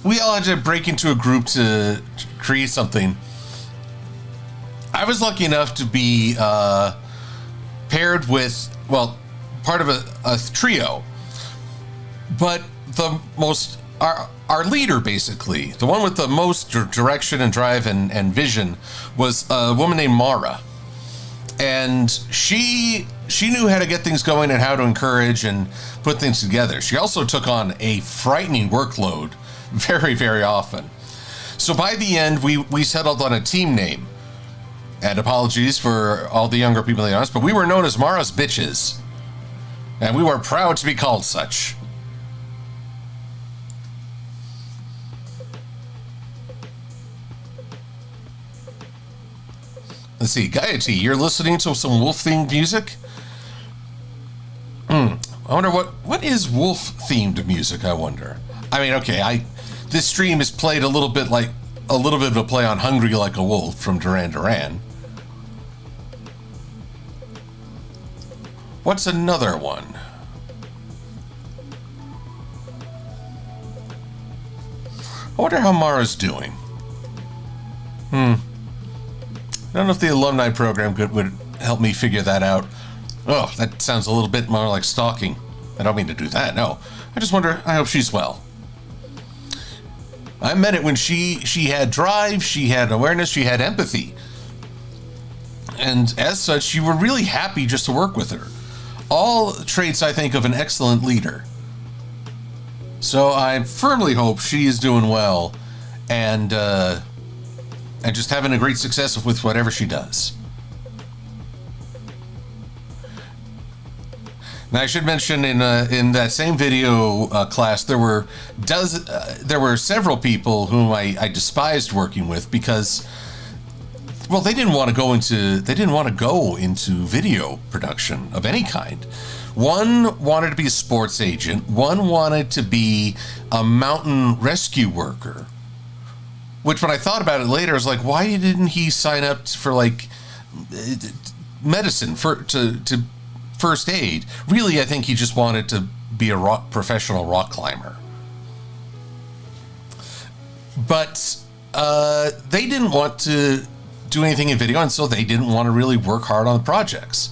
we all had to break into a group to create something. I was lucky enough to be paired with, part of a trio, but our leader, basically, the one with the most direction and drive and vision, was a woman named Mara. And she knew how to get things going and how to encourage and put things together. She also took on a frightening workload very, very often. So by the end, we settled on a team name. And apologies for all the younger people in the audience, but we were known as Mara's Bitches. And we were proud to be called such. Let's see, Gaiety, you're listening to some wolf-themed music? I wonder what is wolf-themed music, I wonder? I mean, okay, this stream is played a little bit of a play on Hungry Like a Wolf from Duran Duran. What's another one? I wonder how Mara's doing. I don't know if the alumni program would help me figure that out. Oh, that sounds a little bit more like stalking. I don't mean to do that, no. I just wonder, I hope she's well. I meant it when she had drive, she had awareness, she had empathy. And as such, you were really happy just to work with her. All traits, I think, of an excellent leader. So I firmly hope she is doing well and just having a great success with whatever she does. Now, I should mention in that same video class, there were several people whom I despised working with because, they didn't want to go into video production of any kind. One wanted to be a sports agent. One wanted to be a mountain rescue worker. Which, when I thought about it later, I was like, why didn't he sign up for medicine to first aid? Really, I think he just wanted to be a professional rock climber. But they didn't want to do anything in video, and so they didn't want to really work hard on the projects.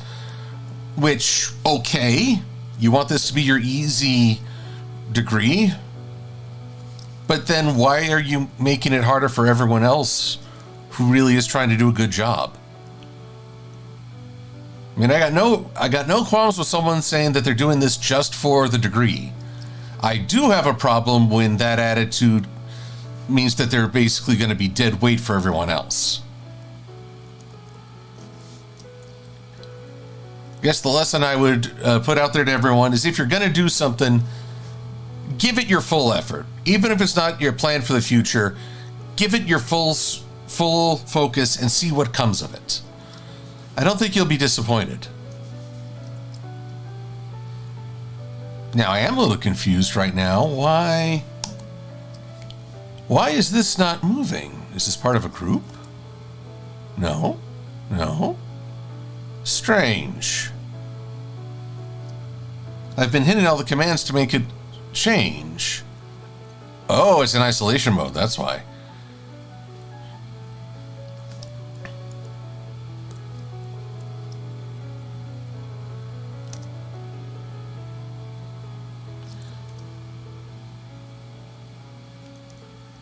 Which, okay, you want this to be your easy degree, but then why are you making it harder for everyone else who really is trying to do a good job? I mean, I got no qualms with someone saying that they're doing this just for the degree. I do have a problem when that attitude means that they're basically going to be dead weight for everyone else. I guess the lesson I would put out there to everyone is if you're going to do something, give it your full effort. Even if it's not your plan for the future, give it your full focus and see what comes of it. I don't think you'll be disappointed. Now, I am a little confused right now. Why is this not moving? Is this part of a group? No. Strange. I've been hitting all the commands to make it change. Oh, it's in isolation mode, that's why.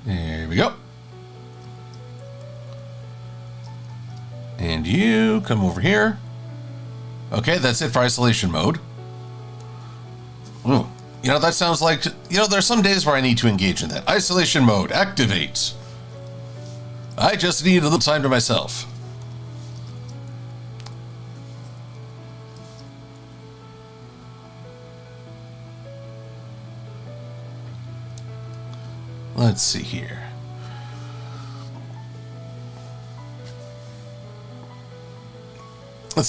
There we go. And you come over here. Okay, that's it for isolation mode. Ooh. You know, that sounds like, there's some days where I need to engage in that. Isolation mode, activate. I just need a little time to myself. Let's see here. Let's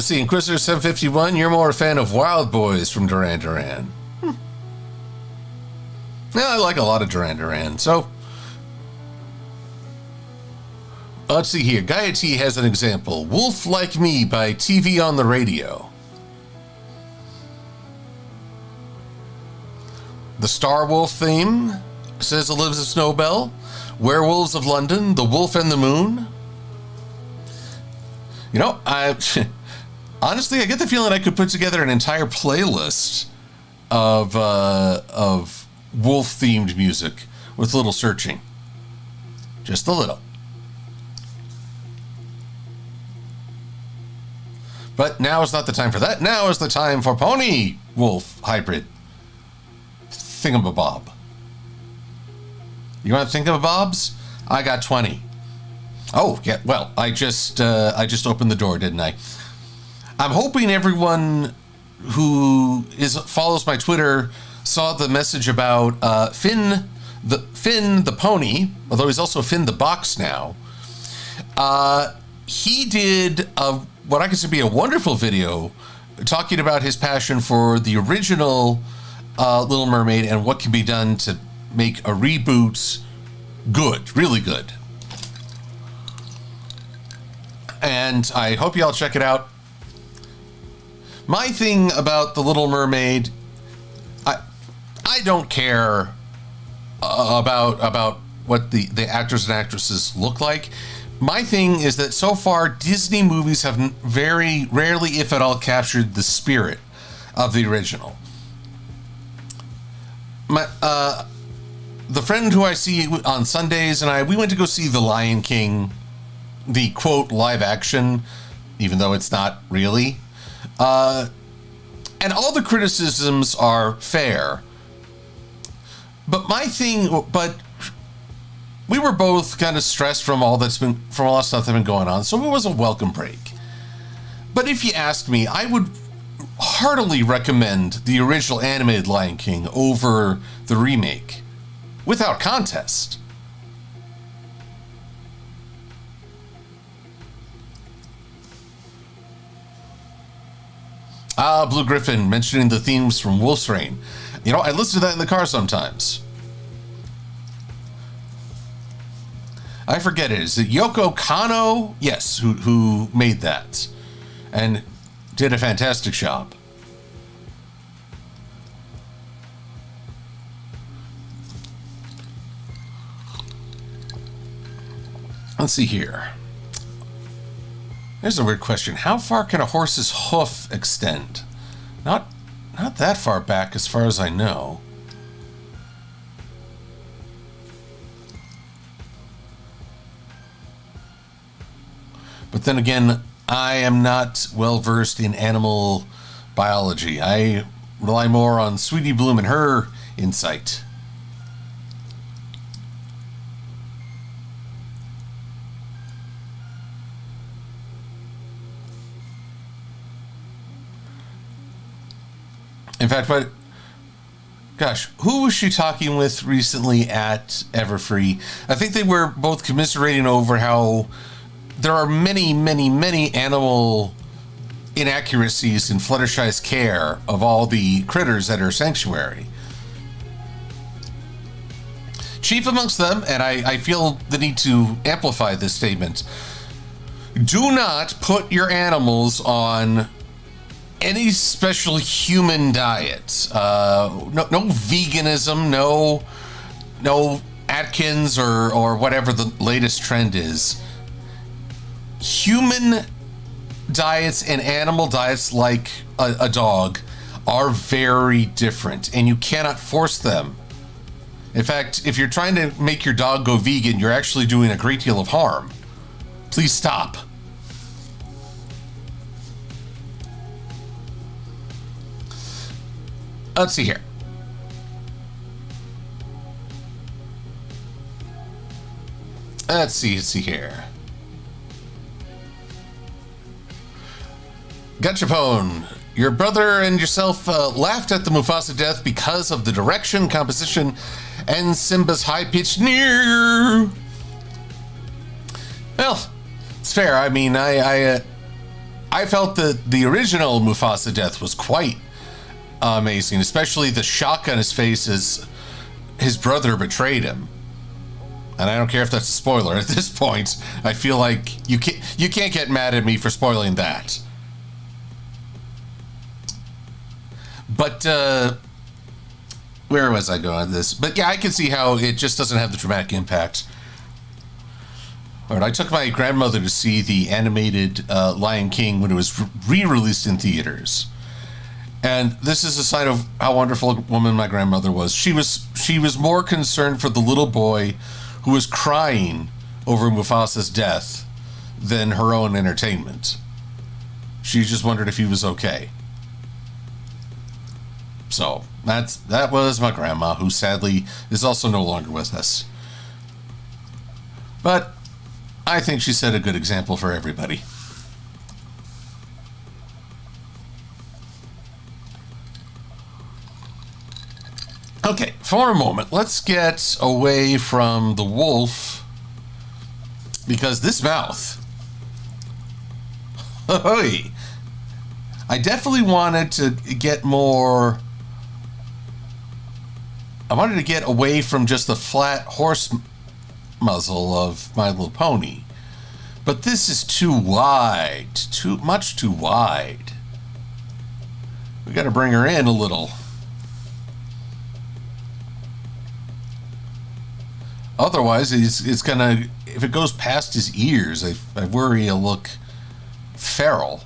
see, Inquisitor 751, you're more a fan of Wild Boys from Duran Duran. Yeah, I like a lot of Duran Duran, so... Let's see here. Gaia T has an example. Wolf Like Me by TV on the Radio. The Star Wolf theme, says Elizabeth Snowbell. Werewolves of London, The Wolf and the Moon. You know, honestly, I get the feeling I could put together an entire playlist of wolf-themed music with a little searching. Just a little. But now is not the time for that. Now is the time for Pony Wolf Hybrid Thingamabob. You want thingamabobs? I got 20. Oh, yeah, well, I just opened the door, didn't I? I'm hoping everyone who follows my Twitter saw the message about Finn the pony, although he's also Finn the box now. He did what I consider to be a wonderful video talking about his passion for the original Little Mermaid and what can be done to make a reboot good, really good. And I hope y'all check it out. My thing about The Little Mermaid, I don't care about what the actors and actresses look like. My thing is that so far Disney movies have very rarely, if at all, captured the spirit of the original. The friend who I see on Sundays and we went to go see The Lion King, the quote live action, even though it's not really. And all the criticisms are fair. But we were both kind of stressed from all the stuff that's been going on, so it was a welcome break. But if you ask me, I would heartily recommend the original animated Lion King over the remake, without contest. Blue Griffin mentioning the themes from Wolf's Rain. You know, I listen to that in the car sometimes. I forget it. Is it Yoko Kanno? Yes, who made that and did a fantastic job. Let's see here. Here's a weird question. How far can a horse's hoof extend? Not that far back as far as I know. But then again, I am not well versed in animal biology. I rely more on Sweetie Bloom and her insight. In fact, who was she talking with recently at Everfree? I think they were both commiserating over how there are many, many, many animal inaccuracies in Fluttershy's care of all the critters at her sanctuary. Chief amongst them, and I feel the need to amplify this statement, do not put your animals on any special human diet. No veganism, no Atkins or whatever the latest trend is. Human diets and animal diets, like a dog, are very different, and you cannot force them. In fact, if you're trying to make your dog go vegan, you're actually doing a great deal of harm. Please stop. Let's see here. Let's see here. Gachapone, your brother and yourself laughed at the Mufasa death because of the direction, composition, and Simba's high-pitched near. Well, it's fair. I mean, I felt that the original Mufasa death was quite amazing, especially the shock on his face as his brother betrayed him. And I don't care if that's a spoiler. At this point, I feel like you can't get mad at me for spoiling that. But where was I going with this? But yeah, I can see how it just doesn't have the dramatic impact. All right, I took my grandmother to see the animated Lion King when it was re-released in theaters. And this is a sign of how wonderful a woman my grandmother was. She was more concerned for the little boy who was crying over Mufasa's death than her own entertainment. She just wondered if he was okay. So that was my grandma, who sadly is also no longer with us. But I think she set a good example for everybody. Okay, for a moment, let's get away from the wolf, because this mouth, I definitely wanted to get more. I wanted to get away from just the flat horse muzzle of My Little Pony, but this is too wide, much too wide. We got to bring her in a little. Otherwise, it's gonna, if it goes past his ears, I worry he'll look feral.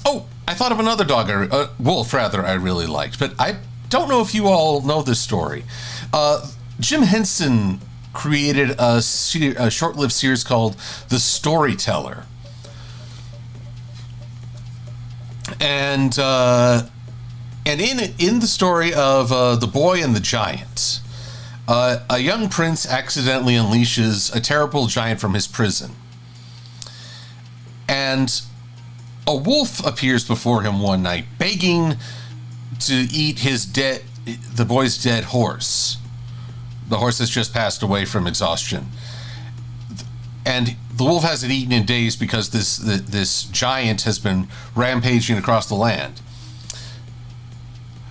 Oh, I thought of another dog, wolf rather, I really liked, but I don't know if you all know this story. Jim Henson created a short-lived series called The Storyteller. And in the story of The Boy and the Giant, a young prince accidentally unleashes a terrible giant from his prison. And a wolf appears before him one night, begging to eat the boy's dead horse. The horse has just passed away from exhaustion. And the wolf hasn't eaten in days because this giant has been rampaging across the land.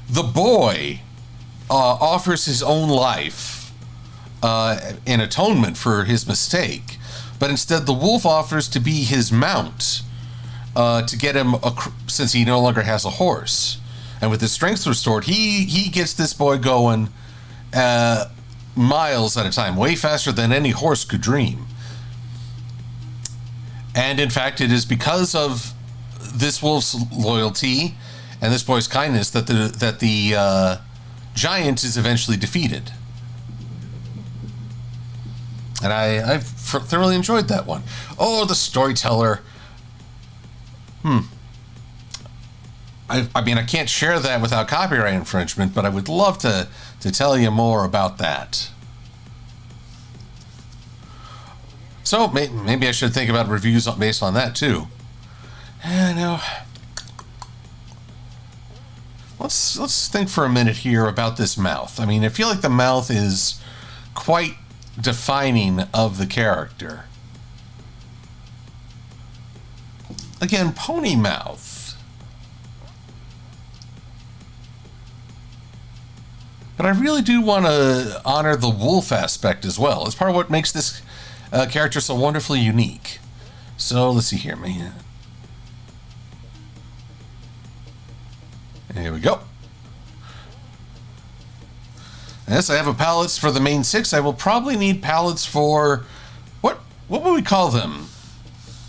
The boy offers his own life in atonement for his mistake, but instead the wolf offers to be his mount to get him, since he no longer has a horse. And with his strength restored, he gets this boy going miles at a time, way faster than any horse could dream. And in fact, it is because of this wolf's loyalty and this boy's kindness that the giant is eventually defeated. And I thoroughly enjoyed that one. Oh, The Storyteller. I mean, I can't share that without copyright infringement, but I would love to tell you more about that. So maybe I should think about reviews based on that too. I know. Let's think for a minute here about this mouth. I mean, I feel like the mouth is quite defining of the character. again, pony mouth. But I really do want to honor the wolf aspect as well. It's part of what makes this character so wonderfully unique. So let's see here, man. There we go. Yes, I have a palettes for the main 6. I will probably need palettes for what would we call them?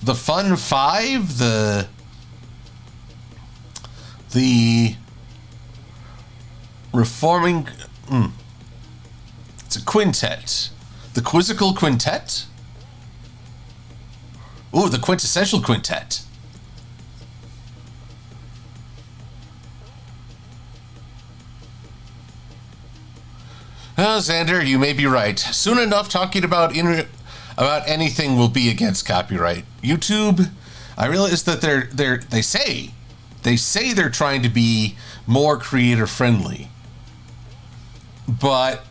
The fun 5, the reforming. It's a quintet. The quizzical quintet. Ooh, the quintessential quintet. Xander, you may be right. Soon enough, talking about anything will be against copyright. YouTube, I realize that they say they're trying to be more creator friendly, but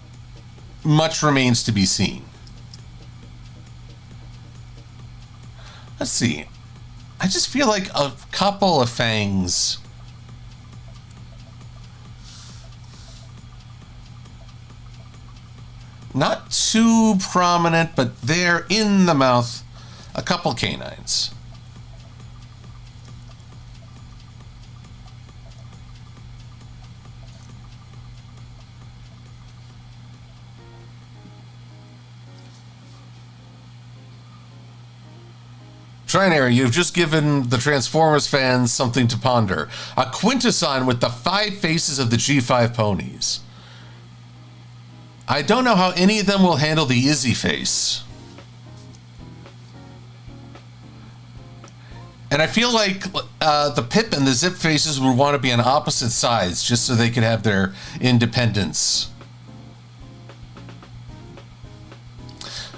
much remains to be seen. Let's see. I just feel like a couple of fangs. Not too prominent, but they're in the mouth. A couple canines. Trinary, you've just given the Transformers fans something to ponder. A quintesson with the 5 faces of the G5 ponies. I don't know how any of them will handle the Izzy face. And I feel like the Pip and the Zip faces would want to be on opposite sides just so they could have their independence.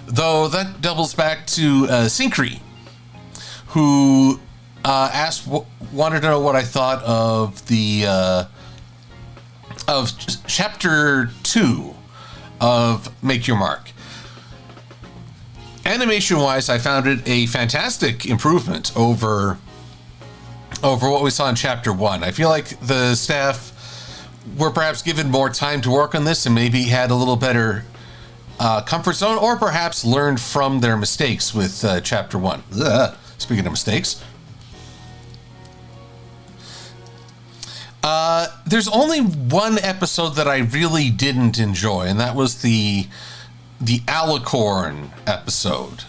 Though that doubles back to Synchree, who wanted to know what I thought of the of chapter 2 of Make Your Mark. Animation-wise, I found it a fantastic improvement over what we saw in chapter 1. I feel like the staff were perhaps given more time to work on this and maybe had a little better comfort zone, or perhaps learned from their mistakes with chapter 1. Ugh. Speaking of mistakes. There's only one episode that I really didn't enjoy, and that was the Alicorn episode,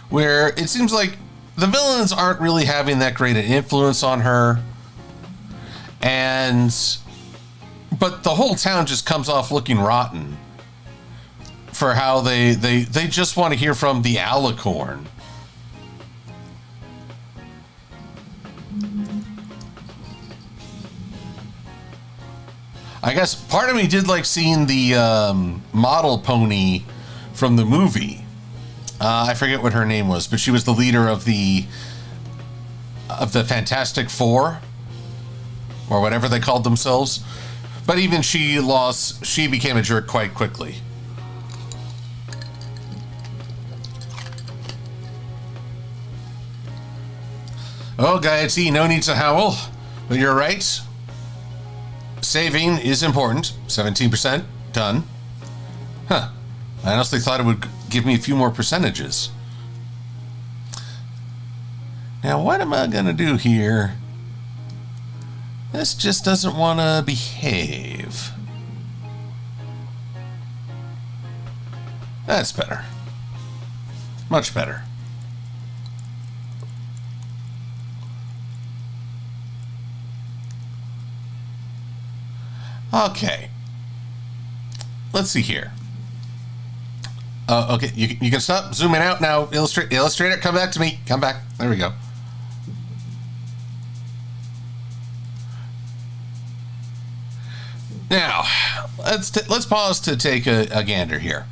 where it seems like the villains aren't really having that great an influence on her, but the whole town just comes off looking rotten for how they just want to hear from the Alicorn. I guess part of me did like seeing the model pony from the movie. I forget what her name was, but she was the leader of the Fantastic Four, or whatever they called themselves. But even she became a jerk quite quickly. Oh, Gaiety, no need to howl, but you're right. Saving is important. 17% done. Huh. I honestly thought it would give me a few more percentages. Now, what am I going to do here? This just doesn't want to behave. That's better. Much better. Okay. Let's see here. Okay, you can stop zooming out now. Illustrator, come back to me. Come back. There we go. Now, let's pause to take a gander here.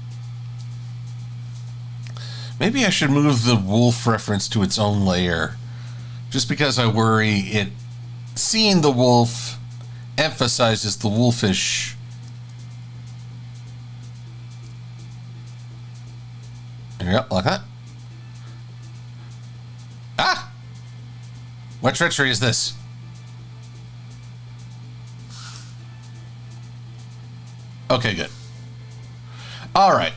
Maybe I should move the wolf reference to its own layer, just because I worry seeing the wolf emphasizes the wolfish. There you go, like that. Ah! What treachery is this? Okay, good. All right.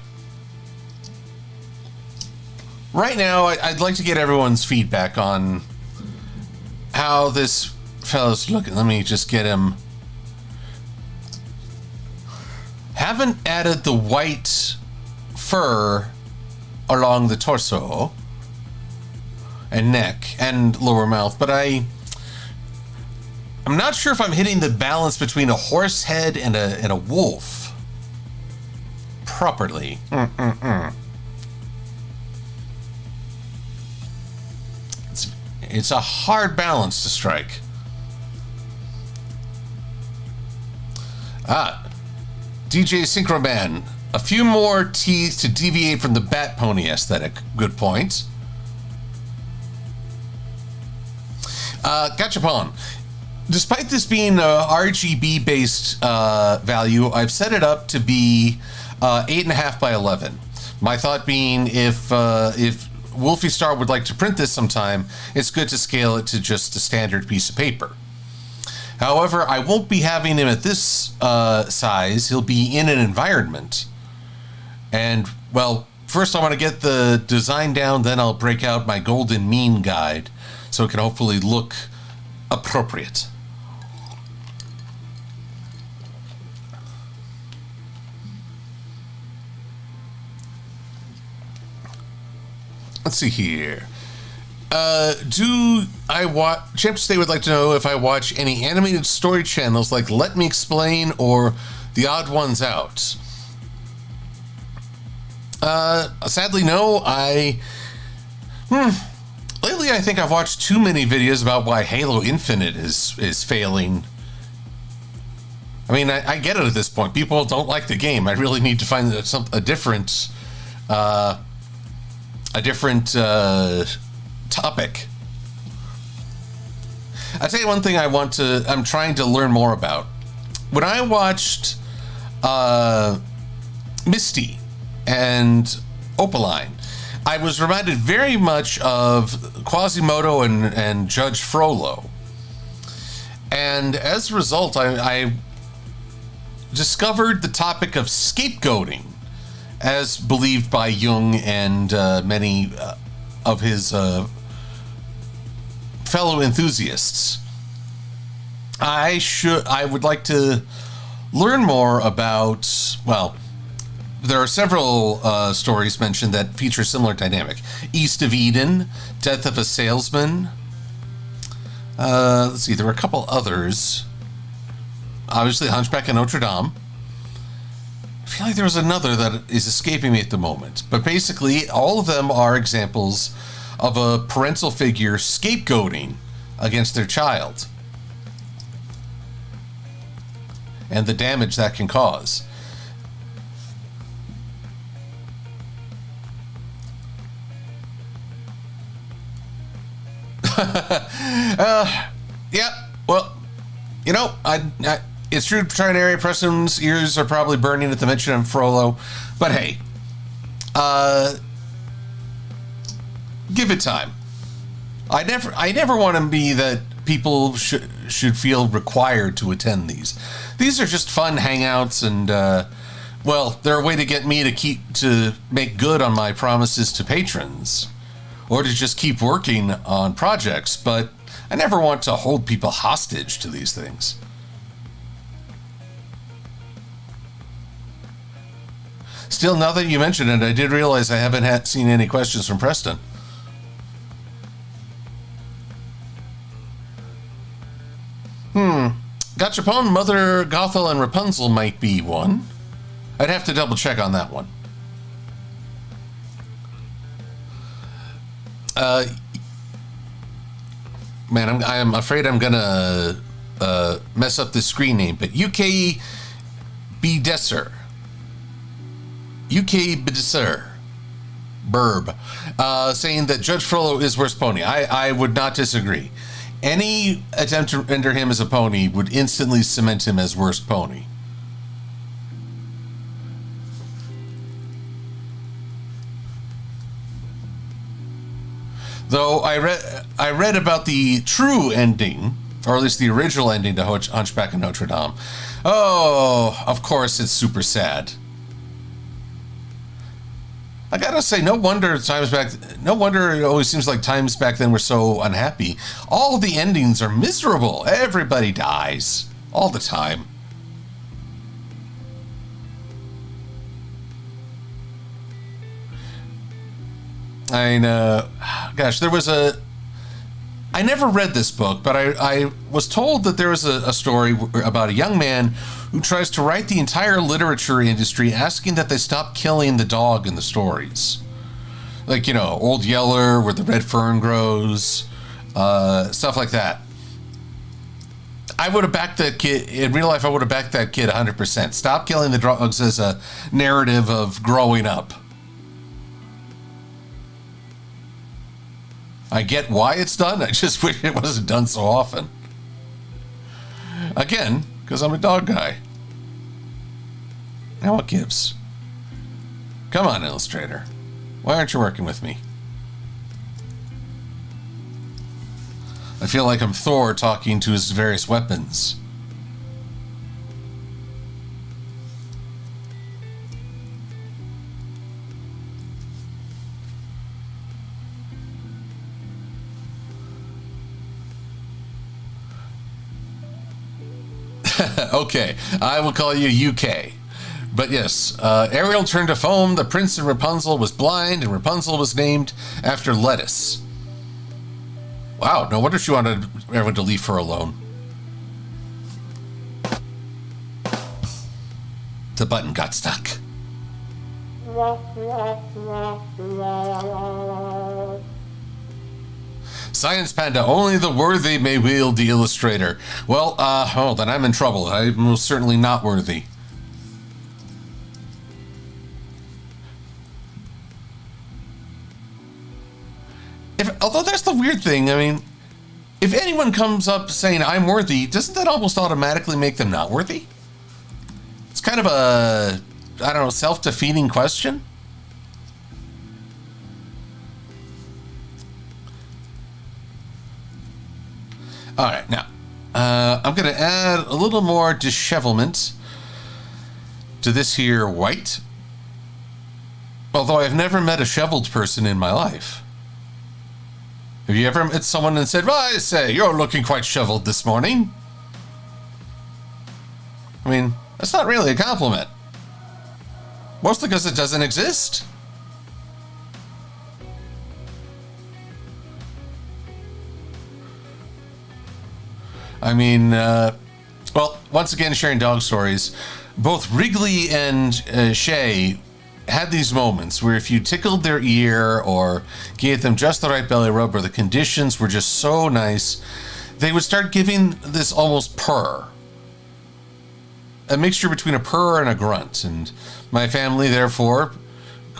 Right now, I'd like to get everyone's feedback on how this fellow's looking. Let me just get him. Haven't added the white fur along the torso and neck and lower mouth, but I'm not sure if I'm hitting the balance between a horse head and a wolf properly. It's a hard balance to strike. DJ Synchroman. A few more teeth to deviate from the bat pony aesthetic. Good point. Gachapon. Despite this being a RGB based value, I've set it up to be 8.5 by 11. My thought being, if Wolfie Star would like to print this sometime, it's good to scale it to just a standard piece of paper. However, I won't be having him at this size. He'll be in an environment. And, well, first I want to get the design down, then I'll break out my golden mean guide so it can hopefully look appropriate. Let's see here. Do I watch... Champ State would like to know if I watch any animated story channels like Let Me Explain or The Odd Ones Out. Sadly, no. Lately, I think I've watched too many videos about why Halo Infinite is failing. I mean, I get it at this point. People don't like the game. I really need to find a different topic. I'll tell you one thing I'm trying to learn more about. When I watched Misty and Opaline, I was reminded very much of Quasimodo and Judge Frollo. And as a result, I discovered the topic of scapegoating as believed by Jung and many of his fellow enthusiasts. I would like to learn more about, well, there are several stories mentioned that feature similar dynamic. East of Eden, Death of a Salesman. Let's see, there were a couple others. Obviously, Hunchback of Notre Dame. I feel like there was another that is escaping me at the moment. But basically, all of them are examples of a parental figure scapegoating against their child and the damage that can cause. Yeah, well, you know, it's true, Trinary Preston's ears are probably burning at the mention of Frollo, but hey, give it time. I never want to be that people should feel required to attend these. These are just fun hangouts, and well, they're a way to get me to make good on my promises to patrons, or to just keep working on projects. But I never want to hold people hostage to these things. Still, now that you mention it, I did realize I haven't seen any questions from Preston. Gachapon, Mother Gothel, and Rapunzel might be one. I'd have to double check on that one. Man, I'm afraid I'm gonna mess up the screen name, but UK Bdesser. UK Bdesser. Burb. Saying that Judge Frollo is worst pony. I would not disagree. Any attempt to render him as a pony would instantly cement him as worst pony. Though I read about the true ending, or at least the original ending to Hunchback of Notre Dame. Oh, of course, it's super sad. I gotta say, no wonder it always seems like times back then were so unhappy. All of the endings are miserable. Everybody dies all the time. I know. Gosh, I never read this book, but I was told that there was a story about a young man who tries to write the entire literature industry asking that they stop killing the dog in the stories. Like, Old Yeller, where the red fern grows, stuff like that. I would have backed that kid, in real life, I would have backed that kid 100%. Stop killing the dogs as a narrative of growing up. I get why it's done. I just wish it wasn't done so often. Again, because I'm a dog guy. Now what gives? Come on, illustrator. Why aren't you working with me? I feel like I'm Thor talking to his various weapons. Okay, I will call you UK. But yes, Ariel turned to foam, the prince of Rapunzel was blind, and Rapunzel was named after lettuce. Wow, no wonder she wanted everyone to leave her alone. The button got stuck. Science Panda, only the worthy may wield the illustrator. Well, then I'm in trouble. I'm most certainly not worthy. Although that's the weird thing, I mean, if anyone comes up saying I'm worthy, doesn't that almost automatically make them not worthy? It's kind of a, I don't know, self-defeating question. All right, now, I'm going to add a little more dishevelment to this here white. Although I've never met a shoveled person in my life. Have you ever met someone and said, well, I say, you're looking quite shoveled this morning? I mean, that's not really a compliment. Mostly because it doesn't exist. I mean, well, once again, sharing dog stories, both Wrigley and Shay had these moments where if you tickled their ear or gave them just the right belly rub or the conditions were just so nice, they would start giving this almost purr. A mixture between a purr and a grunt. And my family, therefore,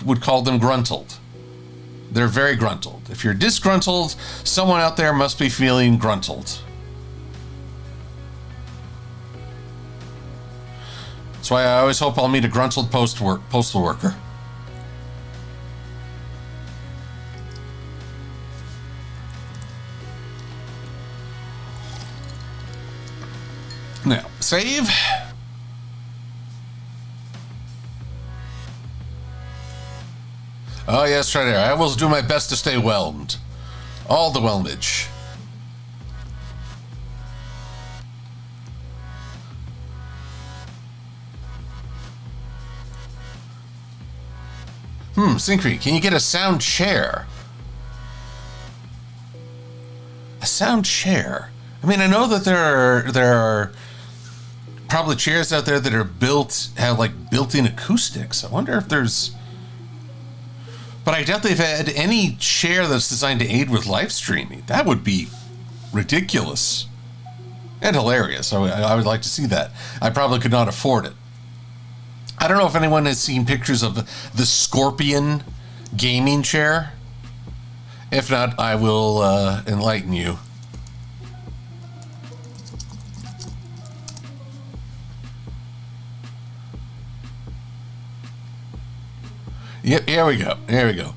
would call them gruntled. They're very gruntled. If you're disgruntled, someone out there must be feeling gruntled. That's why I always hope I'll meet a gruntled postal worker. Now, save. Oh yes, right there. I will do my best to stay whelmed. All the whelmage. Synchrony, can you get a sound chair? A sound chair? I mean, I know that there are probably chairs out there that are have like built-in acoustics. I wonder if there's... But I doubt they've had any chair that's designed to aid with live streaming. That would be ridiculous. And hilarious. I would like to see that. I probably could not afford it. I don't know if anyone has seen pictures of the Scorpion gaming chair. If not, I will enlighten you. Yep, here we go. Here we go.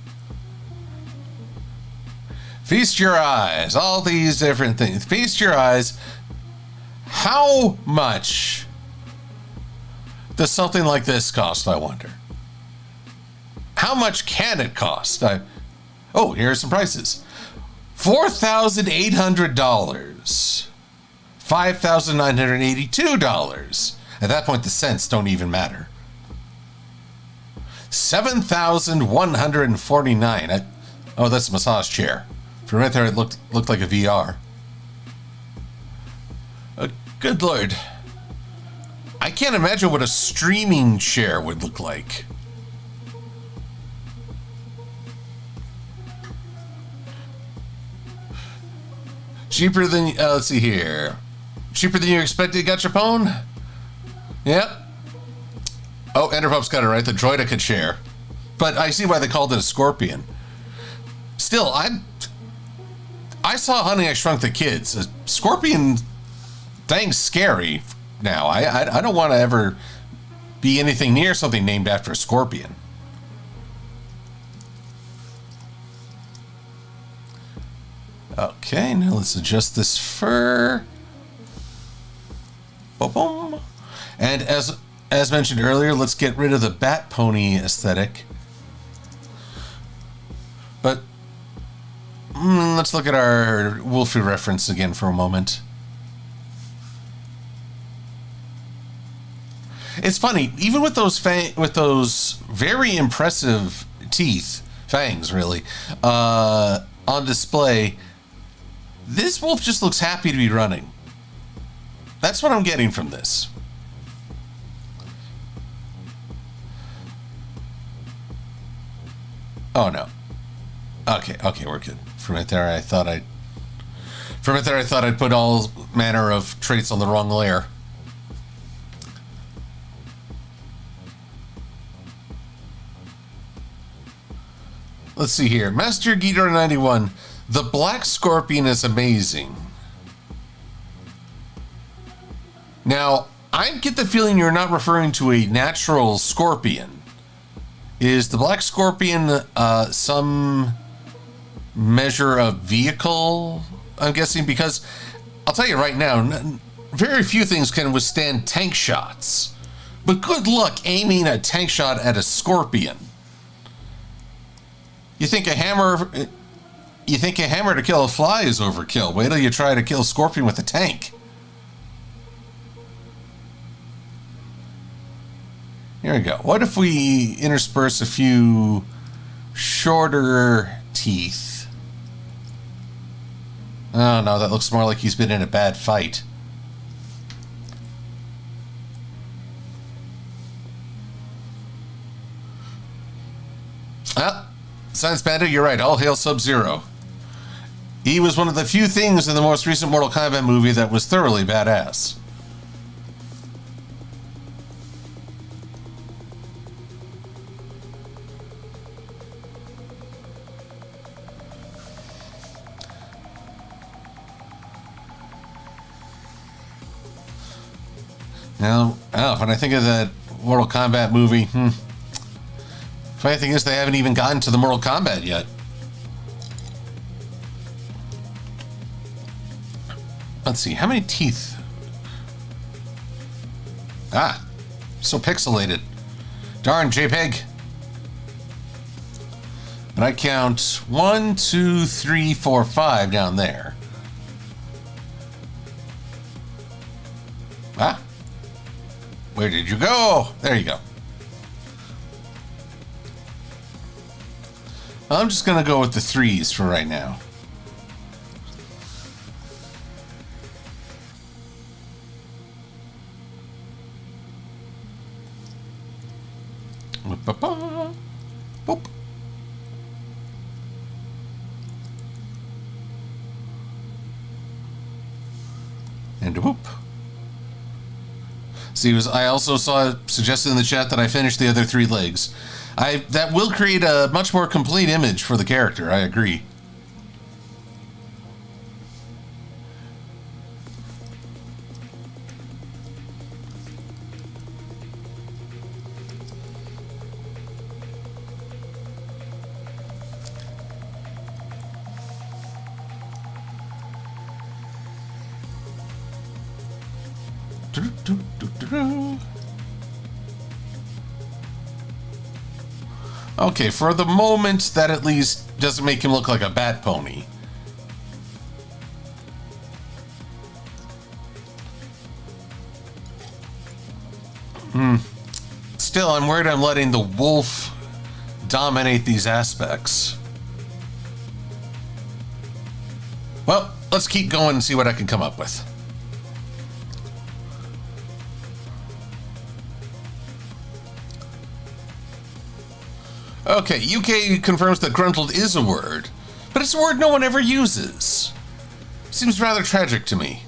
Feast your eyes. All these different things. Feast your eyes. How much does something like this cost, I wonder? How much can it cost? Oh, here are some prices. $4,800. $5,982. At that point, the cents don't even matter. $7,149. Oh, that's a massage chair. For a minute there, it looked like a VR. Good Lord. I can't imagine what a streaming chair would look like. Cheaper than, let's see here. Cheaper than you expected, Gachapone? Yep. Oh, Enderpup's got it right, the Droidica chair. But I see why they called it a scorpion. Still, I saw Honey, I Shrunk the Kids. A scorpion thing's scary now. I don't want to ever be anything near something named after a scorpion. Okay, now let's adjust this fur. Boom. And as mentioned earlier, let's get rid of the bat pony aesthetic. But let's look at our Wolfie reference again for a moment. It's funny, even with those very impressive teeth, fangs really, on display, this wolf just looks happy to be running. That's what I'm getting from this. Oh no. Okay, we're good. For a minute there, I thought I'd put all manner of traits on the wrong layer. Let's see here. Master Geeter 91. The Black Scorpion is amazing. Now, I get the feeling you're not referring to a natural scorpion. Is the Black Scorpion some measure of vehicle, I'm guessing? Because I'll tell you right now, very few things can withstand tank shots. But good luck aiming a tank shot at a scorpion. You think a hammer to kill a fly is overkill. Wait till you try to kill a scorpion with a tank. Here we go. What if we intersperse a few shorter teeth? Oh no, that looks more like he's been in a bad fight. Ah, Science Bandit, you're right. All hail Sub-Zero. He was one of the few things in the most recent Mortal Kombat movie that was thoroughly badass. Now, when I think of that Mortal Kombat movie, funny thing is they haven't even gotten to the Mortal Kombat yet. Let's see, how many teeth? Ah, so pixelated. Darn, JPEG. And I count 1, 2, 3, 4, 5 down there. Ah, where did you go? There you go. I'm just going to go with the 3s for right now. Boop. And a boop. See, I also saw suggested in the chat that I finished the other 3 legs. That will create a much more complete image for the character, I agree. Okay, for the moment, that at least doesn't make him look like a bat pony. Still, I'm worried I'm letting the wolf dominate these aspects. Well, let's keep going and see what I can come up with. Okay, UK confirms that gruntled is a word, but it's a word no one ever uses. Seems rather tragic to me.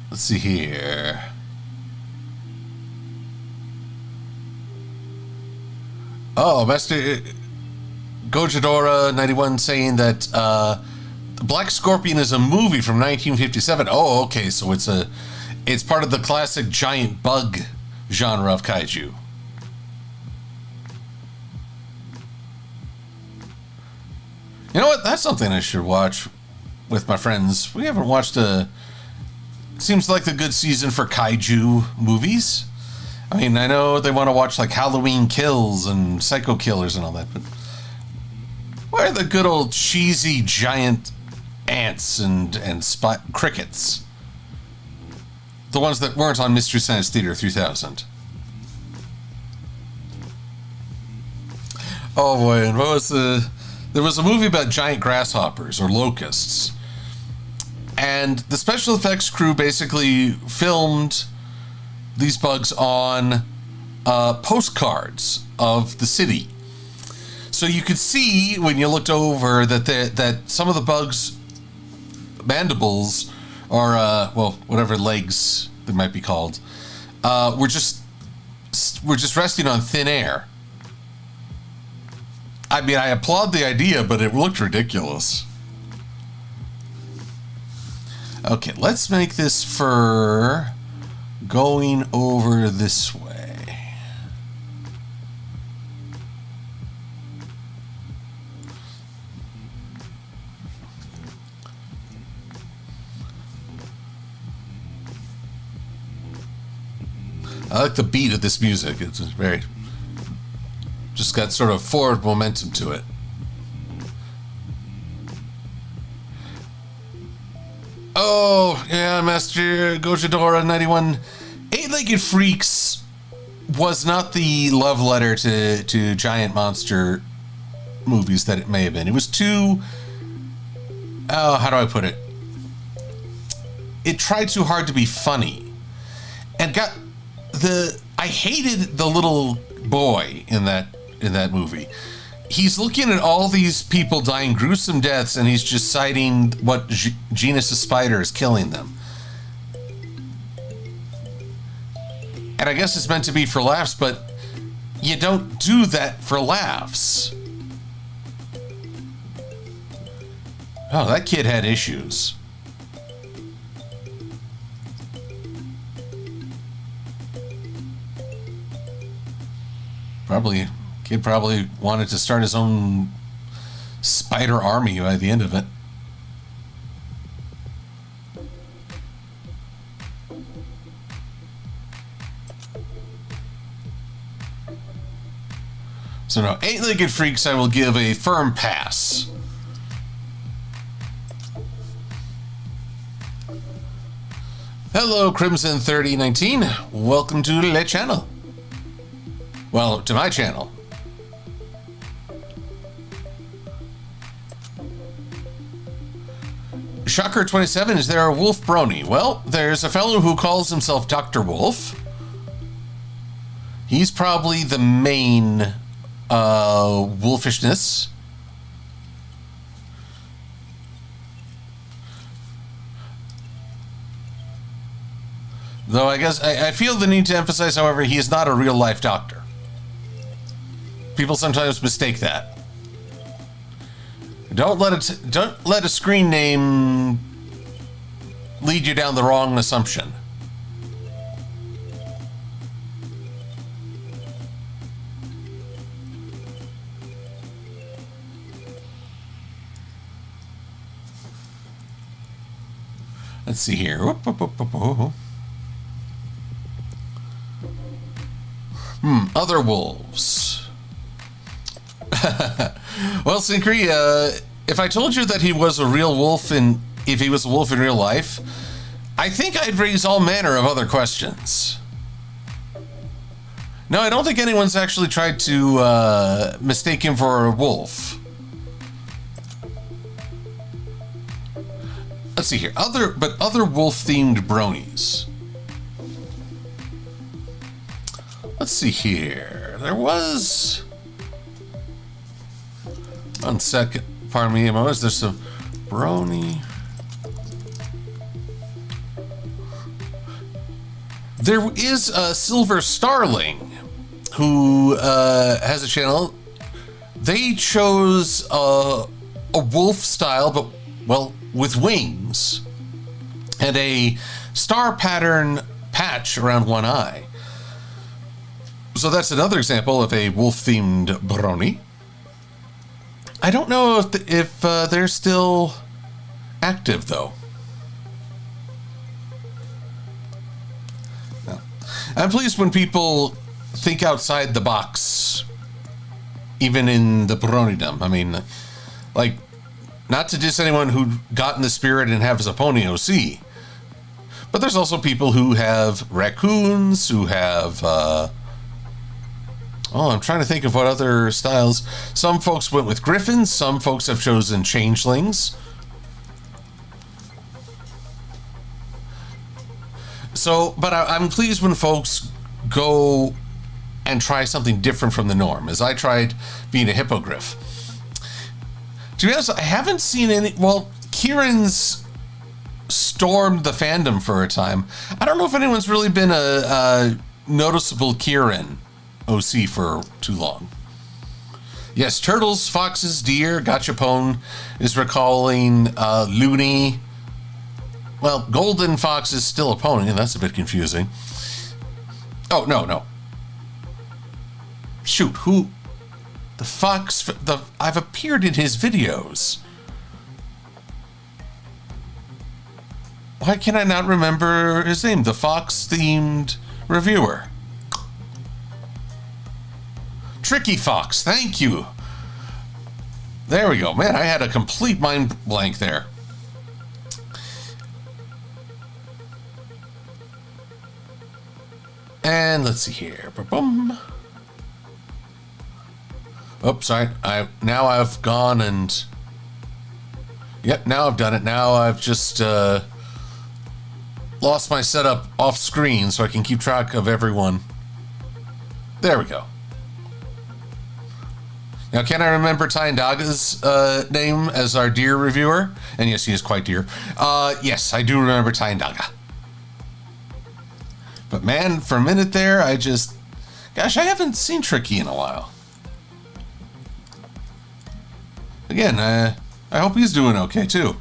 Let's see here. Oh, Master Gojadora 91 saying that Black Scorpion is a movie from 1957. Oh, okay, so it's part of the classic giant bug genre of kaiju. You know what? That's something I should watch with my friends. We haven't watched seems like the good season for kaiju movies. I mean, I know they want to watch like Halloween Kills and Psycho Killers and all that, but where are the good old cheesy giant ants and spot crickets? The ones that weren't on Mystery Science Theater 3000. Oh boy, and what was there was a movie about giant grasshoppers or locusts. And the special effects crew basically filmed these bugs on postcards of the city. So you could see when you looked over that some of the bugs' mandibles, or well, whatever legs they might be called, were just resting on thin air. I mean, I applaud the idea, but it looked ridiculous. Okay, let's make this fur going over this way. I like the beat of this music. It's very, just got sort of forward momentum to it. Oh, yeah, Master Gojadora 91. Eight-Legged Freaks was not the love letter to giant monster movies that it may have been. It was too... Oh, how do I put it? It tried too hard to be funny. And got the... I hated the little boy in that movie. He's looking at all these people dying gruesome deaths, and he's just citing what genus of spider is killing them. And I guess it's meant to be for laughs, but you don't do that for laughs. Oh, that kid had issues. Kid probably wanted to start his own spider army by the end of it. So no, Eight-Legged Freaks I will give a firm pass. Hello, Crimson 3019. Welcome to the channel. Well, to my channel. Shocker 27, is there a Wolf Brony? Well, there's a fellow who calls himself Dr. Wolf. He's probably the main wolfishness. Though I guess I feel the need to emphasize, however, he is not a real life doctor. People sometimes mistake that. Don't let a screen name lead you down the wrong assumption. Let's see here. Whoop, whoop, whoop, whoop, whoop. Other wolves. Well, Syncre, if I told you that he was a real wolf if he was a wolf in real life, I think I'd raise all manner of other questions. No, I don't think anyone's actually tried to mistake him for a wolf. Let's see here. Other wolf-themed bronies. Let's see here. There was... One second. Pardon me, Amos. There's some brony... There is a Silver Starling who has a channel. They chose a wolf style, but, well, with wings and a star pattern patch around one eye. So that's another example of a wolf-themed brony. I don't know if they're still active, though. No. I'm pleased when people think outside the box, even in the bronydom. I mean, like, not to diss anyone who got in the spirit and has a pony OC, but there's also people who have raccoons, who have... I'm trying to think of what other styles. Some folks went with griffins. Some folks have chosen changelings. So, but I'm pleased when folks go and try something different from the norm, as I tried being a hippogriff. To be honest, I haven't seen any... Well, Kieran's stormed the fandom for a time. I don't know if anyone's really been a noticeable Kieran OC for too long. Yes, turtles, foxes, deer, Gachapon is recalling Looney. Well, golden fox is still a pony, and that's a bit confusing. Oh, no. Shoot, who? The fox, I've appeared in his videos. Why can I not remember his name? The fox-themed reviewer. Tricky Fox, thank you. There we go. Man, I had a complete mind blank there. And let's see here. Boom. Oops, sorry. Now I've gone and... Yep, now I've done it. Now I've just lost my setup off screen so I can keep track of everyone. There we go. Now, can I remember Tyndaga's name as our deer reviewer? And yes, he is quite dear. Yes, I do remember Tyndaga. But man, for a minute there, gosh, I haven't seen Tricky in a while. Again, I hope he's doing okay, too.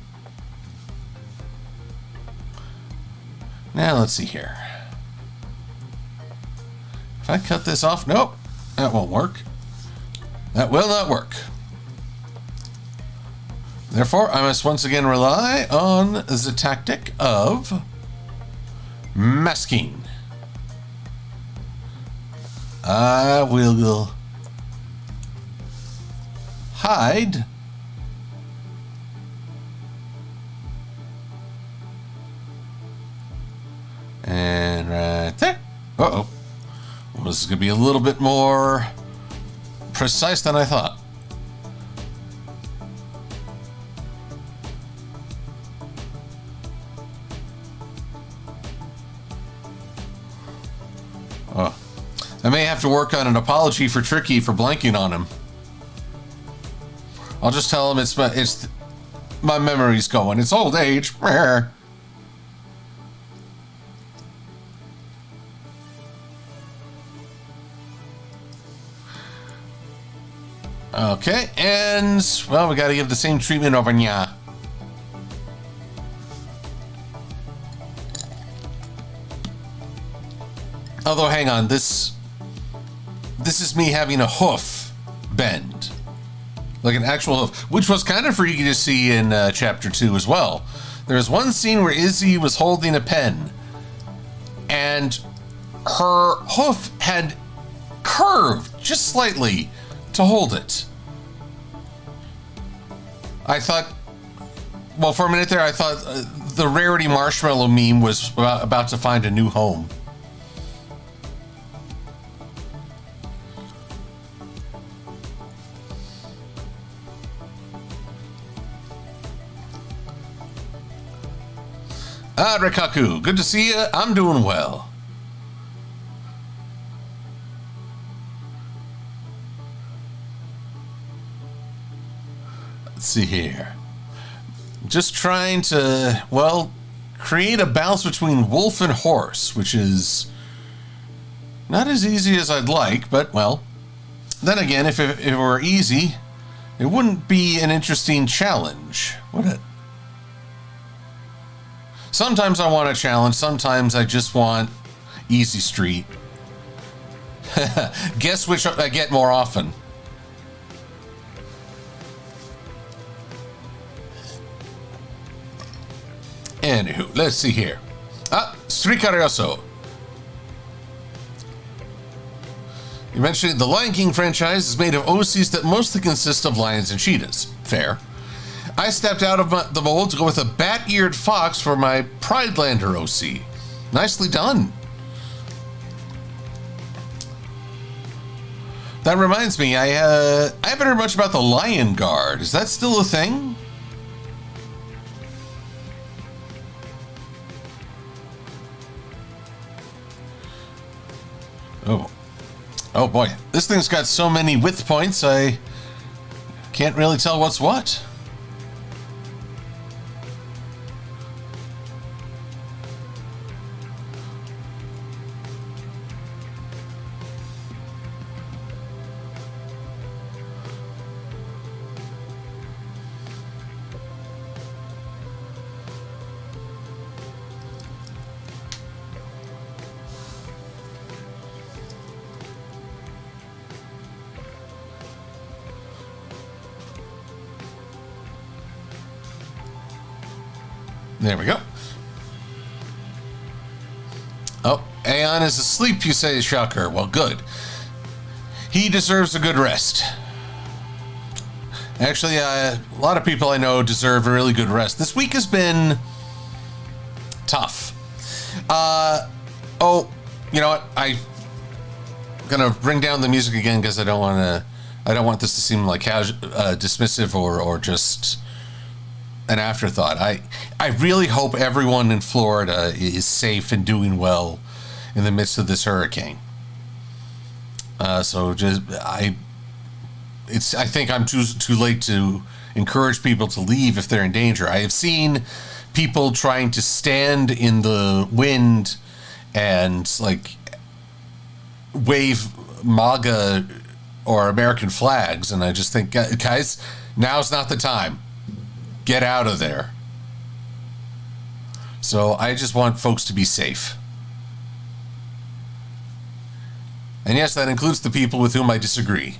Now, let's see here. If I cut this off, nope, that won't work. That will not work. Therefore, I must once again rely on the tactic of masking. I will hide and right there. Uh-oh. Well, this is going to be a little bit more precise than I thought. Oh, I may have to work on an apology for Tricky for blanking on him. I'll just tell him it's my memory's going. It's old age. Okay, and, well, we got to give the same treatment over nya. Although, hang on, this is me having a hoof bend. Like an actual hoof, which was kind of freaky to see in Chapter 2 as well. There's one scene where Izzy was holding a pen, and her hoof had curved just slightly to hold it. I thought, well, for a minute there, I thought the Rarity Marshmallow meme was about to find a new home. Ah, Rikaku, good to see you. I'm doing well. Let's see here. Just trying to, well, create a balance between wolf and horse, which is not as easy as I'd like, but, well, then again, if it were easy, it wouldn't be an interesting challenge, would it? Sometimes I want a challenge, sometimes I just want easy street. Guess which I get more often. Anywho, let's see here. Stricarioso. You mentioned the Lion King franchise is made of OCs that mostly consist of lions and cheetahs. Fair. I stepped out of the mold to go with a bat-eared fox for my Pridelander OC. Nicely done. That reminds me, I haven't heard much about the Lion Guard. Is that still a thing? Oh boy, this thing's got so many width points, I can't really tell what's what. There we go. Oh, Aeon is asleep, you say, shocker. Well, good. He deserves a good rest. Actually, a lot of people I know deserve a really good rest. This week has been tough. Oh, you know what? I'm gonna bring down the music again because I don't want this to seem like dismissive or just an afterthought. I really hope everyone in Florida is safe and doing well in the midst of this hurricane. I think I'm too late to encourage people to leave if they're in danger. I have seen people trying to stand in the wind and like wave MAGA or American flags, and I just think, guys, now's not the time. Get out of there. So I just want folks to be safe. And yes, that includes the people with whom I disagree.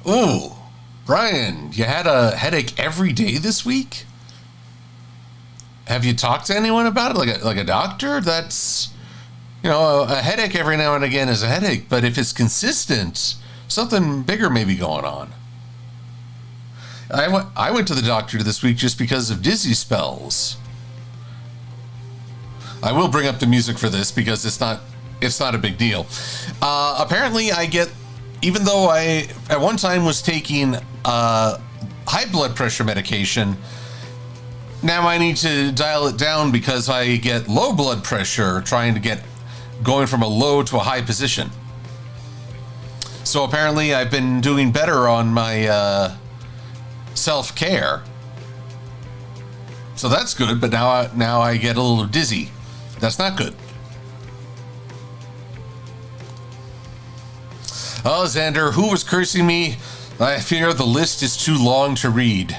Ooh, Brian, you had a headache every day this week? Have you talked to anyone about it? Like a doctor? That's, a headache every now and again is a headache, but if it's consistent, something bigger may be going on. I went to the doctor this week just because of dizzy spells. I will bring up the music for this because it's not a big deal. Apparently I get, even though I at one time was taking high blood pressure medication, now I need to dial it down because I get low blood pressure trying to get going from a low to a high position. So apparently I've been doing better on my self-care. So that's good, but now I get a little dizzy. That's not good. Oh, Xander, who was cursing me? I fear the list is too long to read.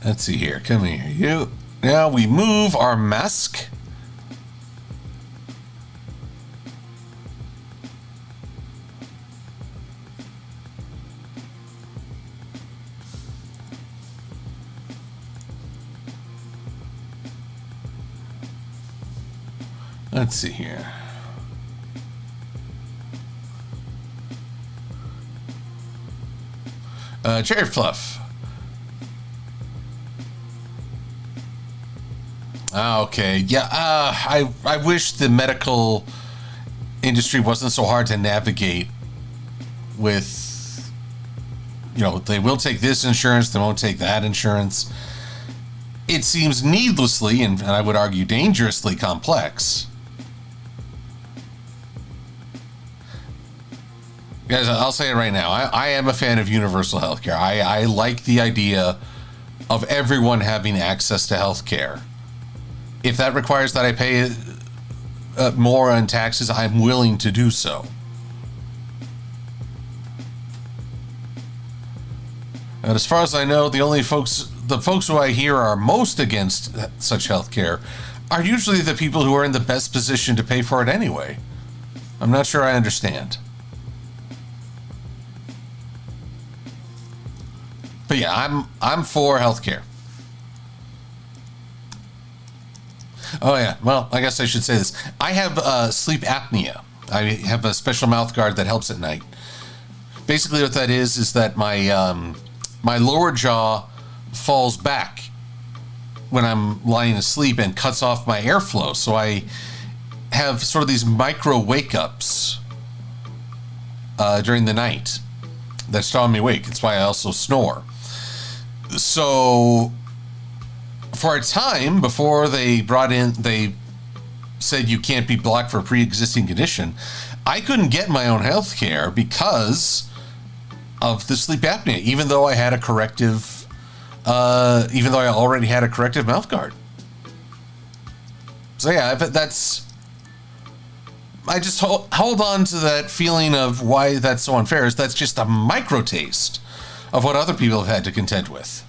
Let's see here. Come here. You. Now we move our mask. Let's see here. Cherry Fluff. Okay, yeah, I wish the medical industry wasn't so hard to navigate with, they will take this insurance, they won't take that insurance. It seems needlessly, and I would argue dangerously complex. Guys, I'll say it right now. I am a fan of universal healthcare. I like the idea of everyone having access to healthcare. If that requires that I pay more on taxes, I'm willing to do so. And as far as I know, the folks who I hear are most against such healthcare are usually the people who are in the best position to pay for it anyway. I'm not sure I understand. But yeah, I'm for healthcare. Oh yeah, well, I guess I should say this. I have sleep apnea. I have a special mouth guard that helps at night. Basically what that is that my lower jaw falls back when I'm lying asleep and cuts off my airflow. So I have sort of these micro wake-ups during the night that start me awake. It's why I also snore. So for a time before they said you can't be blocked for a pre-existing condition, I couldn't get my own health care because of the sleep apnea, even though I had a corrective, even though I already had a corrective mouth guard. So yeah, I just hold on to that feeling of why that's so unfair. Is that's just a micro taste of what other people have had to contend with.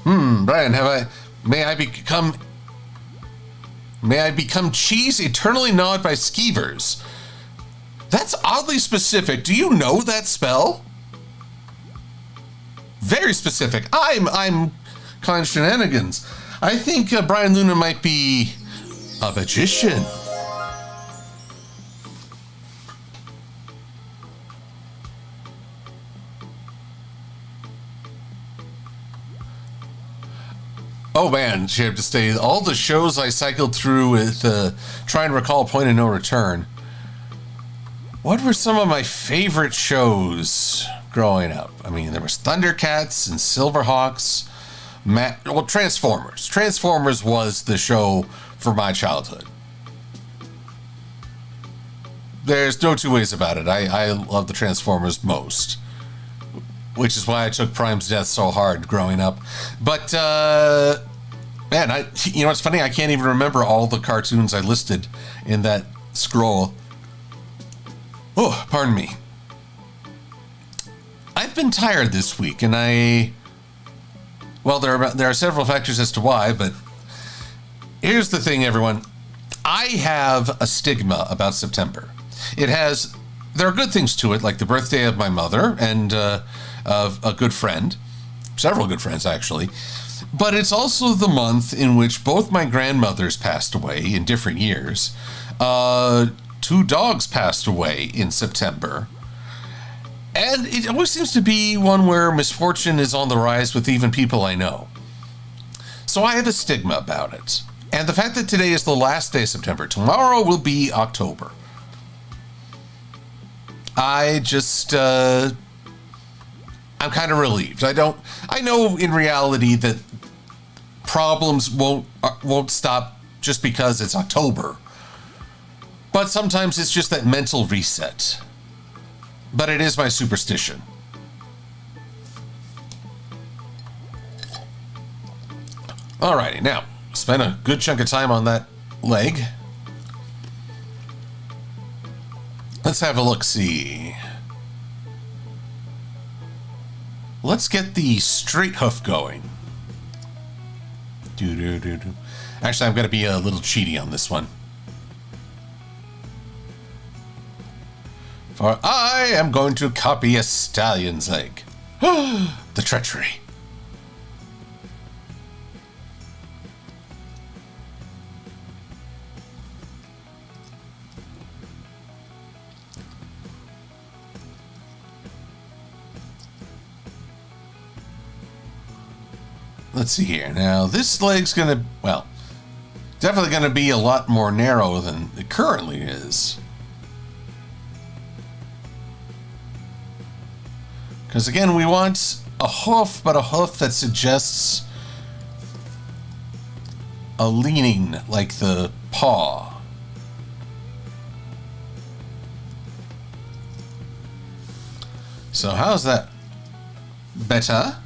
Brian, may I become cheese eternally gnawed by skeevers? That's oddly specific. Do you know that spell? Very specific. I'm calling shenanigans. I think Brian Luna might be a magician. Oh man, she had to stay. All the shows I cycled through with trying to recall Point of No Return. What were some of my favorite shows growing up? I mean, there was Thundercats and Silverhawks. Transformers. Transformers was the show for my childhood. There's no two ways about it. I love the Transformers most, which is why I took Prime's death so hard growing up. But man, you know what's funny? I can't even remember all the cartoons I listed in that scroll. Oh, pardon me. I've been tired this week, and there are several factors as to why, but here's the thing, everyone. I have a stigma about September. There are good things to it, like the birthday of my mother and of a good friend, several good friends actually, but it's also the month in which both my grandmothers passed away in different years. 2 dogs passed away in September. And it always seems to be one where misfortune is on the rise with even people I know. So I have a stigma about it. And the fact that today is the last day of September, tomorrow will be October. I'm kind of relieved. I know in reality that problems won't stop just because it's October. But sometimes it's just that mental reset. But it is my superstition. Alrighty, now, spent a good chunk of time on that leg. Let's have a look-see. Let's get the straight hoof going. Actually, I'm going to be a little cheaty on this one. For I am going to copy a stallion's leg. The treachery. Let's see here. Now, this leg's going to, well, definitely going to be a lot more narrow than it currently is. Because, again, we want a hoof, but a hoof that suggests a leaning like the paw. So, how's that? Better?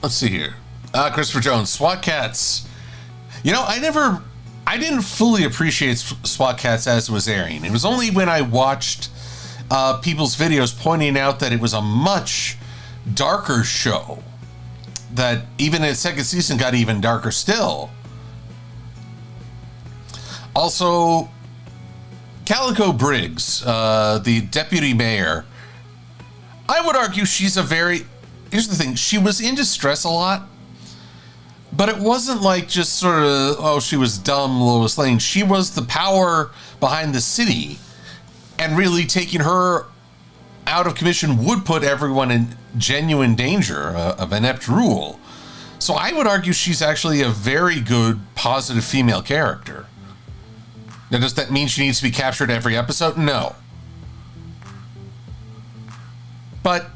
Let's see here. Christopher Jones, SWAT Cats. You know, I didn't fully appreciate SWAT Cats as it was airing. It was only when I watched people's videos pointing out that it was a much darker show, that even its second season got even darker still. Also, Calico Briggs, the deputy mayor, I would argue she's a very... Here's the thing, she was in distress a lot, but it wasn't like just sort of, oh, she was dumb Lois Lane. She was the power behind the city, and really taking her out of commission would put everyone in genuine danger of inept rule. So I would argue she's actually a very good, positive female character. Now, does that mean she needs to be captured every episode? No. But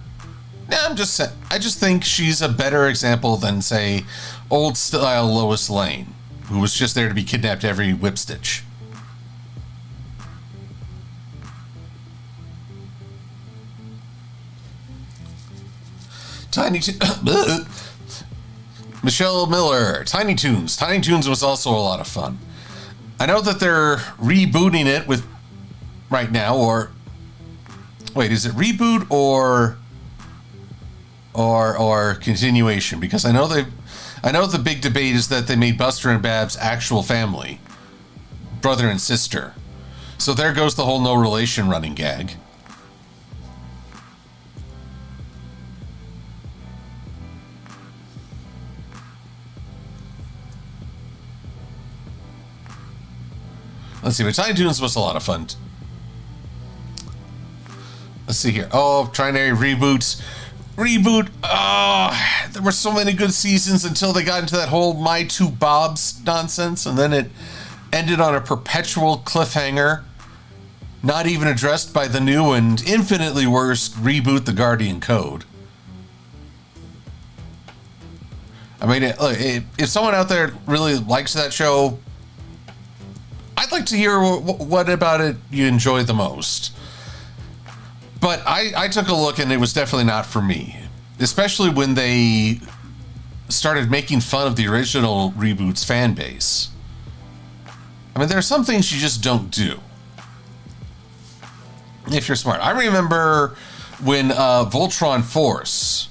I just think she's a better example than, say, old-style Lois Lane, who was just there to be kidnapped every whipstitch. Michelle Miller, Tiny Toons. Tiny Toons was also a lot of fun. I know that they're rebooting it with right now, or wait, is it reboot or continuation? Because I know the big debate is that they made Buster and Babs actual family, brother and sister. So there goes the whole no relation running gag. Let's see, but Tiny Toons was a lot of fun. Let's see here. Oh, Trinary reboots. Reboot. Oh, there were so many good seasons until they got into that whole My Two Bobs nonsense, and then it ended on a perpetual cliffhanger, not even addressed by the new and infinitely worse reboot, The Guardian Code. I mean, if someone out there really likes that show, I'd like to hear what about it you enjoy the most. But I took a look, and it was definitely not for me, especially when they started making fun of the original reboot's fan base. I mean, there are some things you just don't do if you're smart. I remember when Voltron Force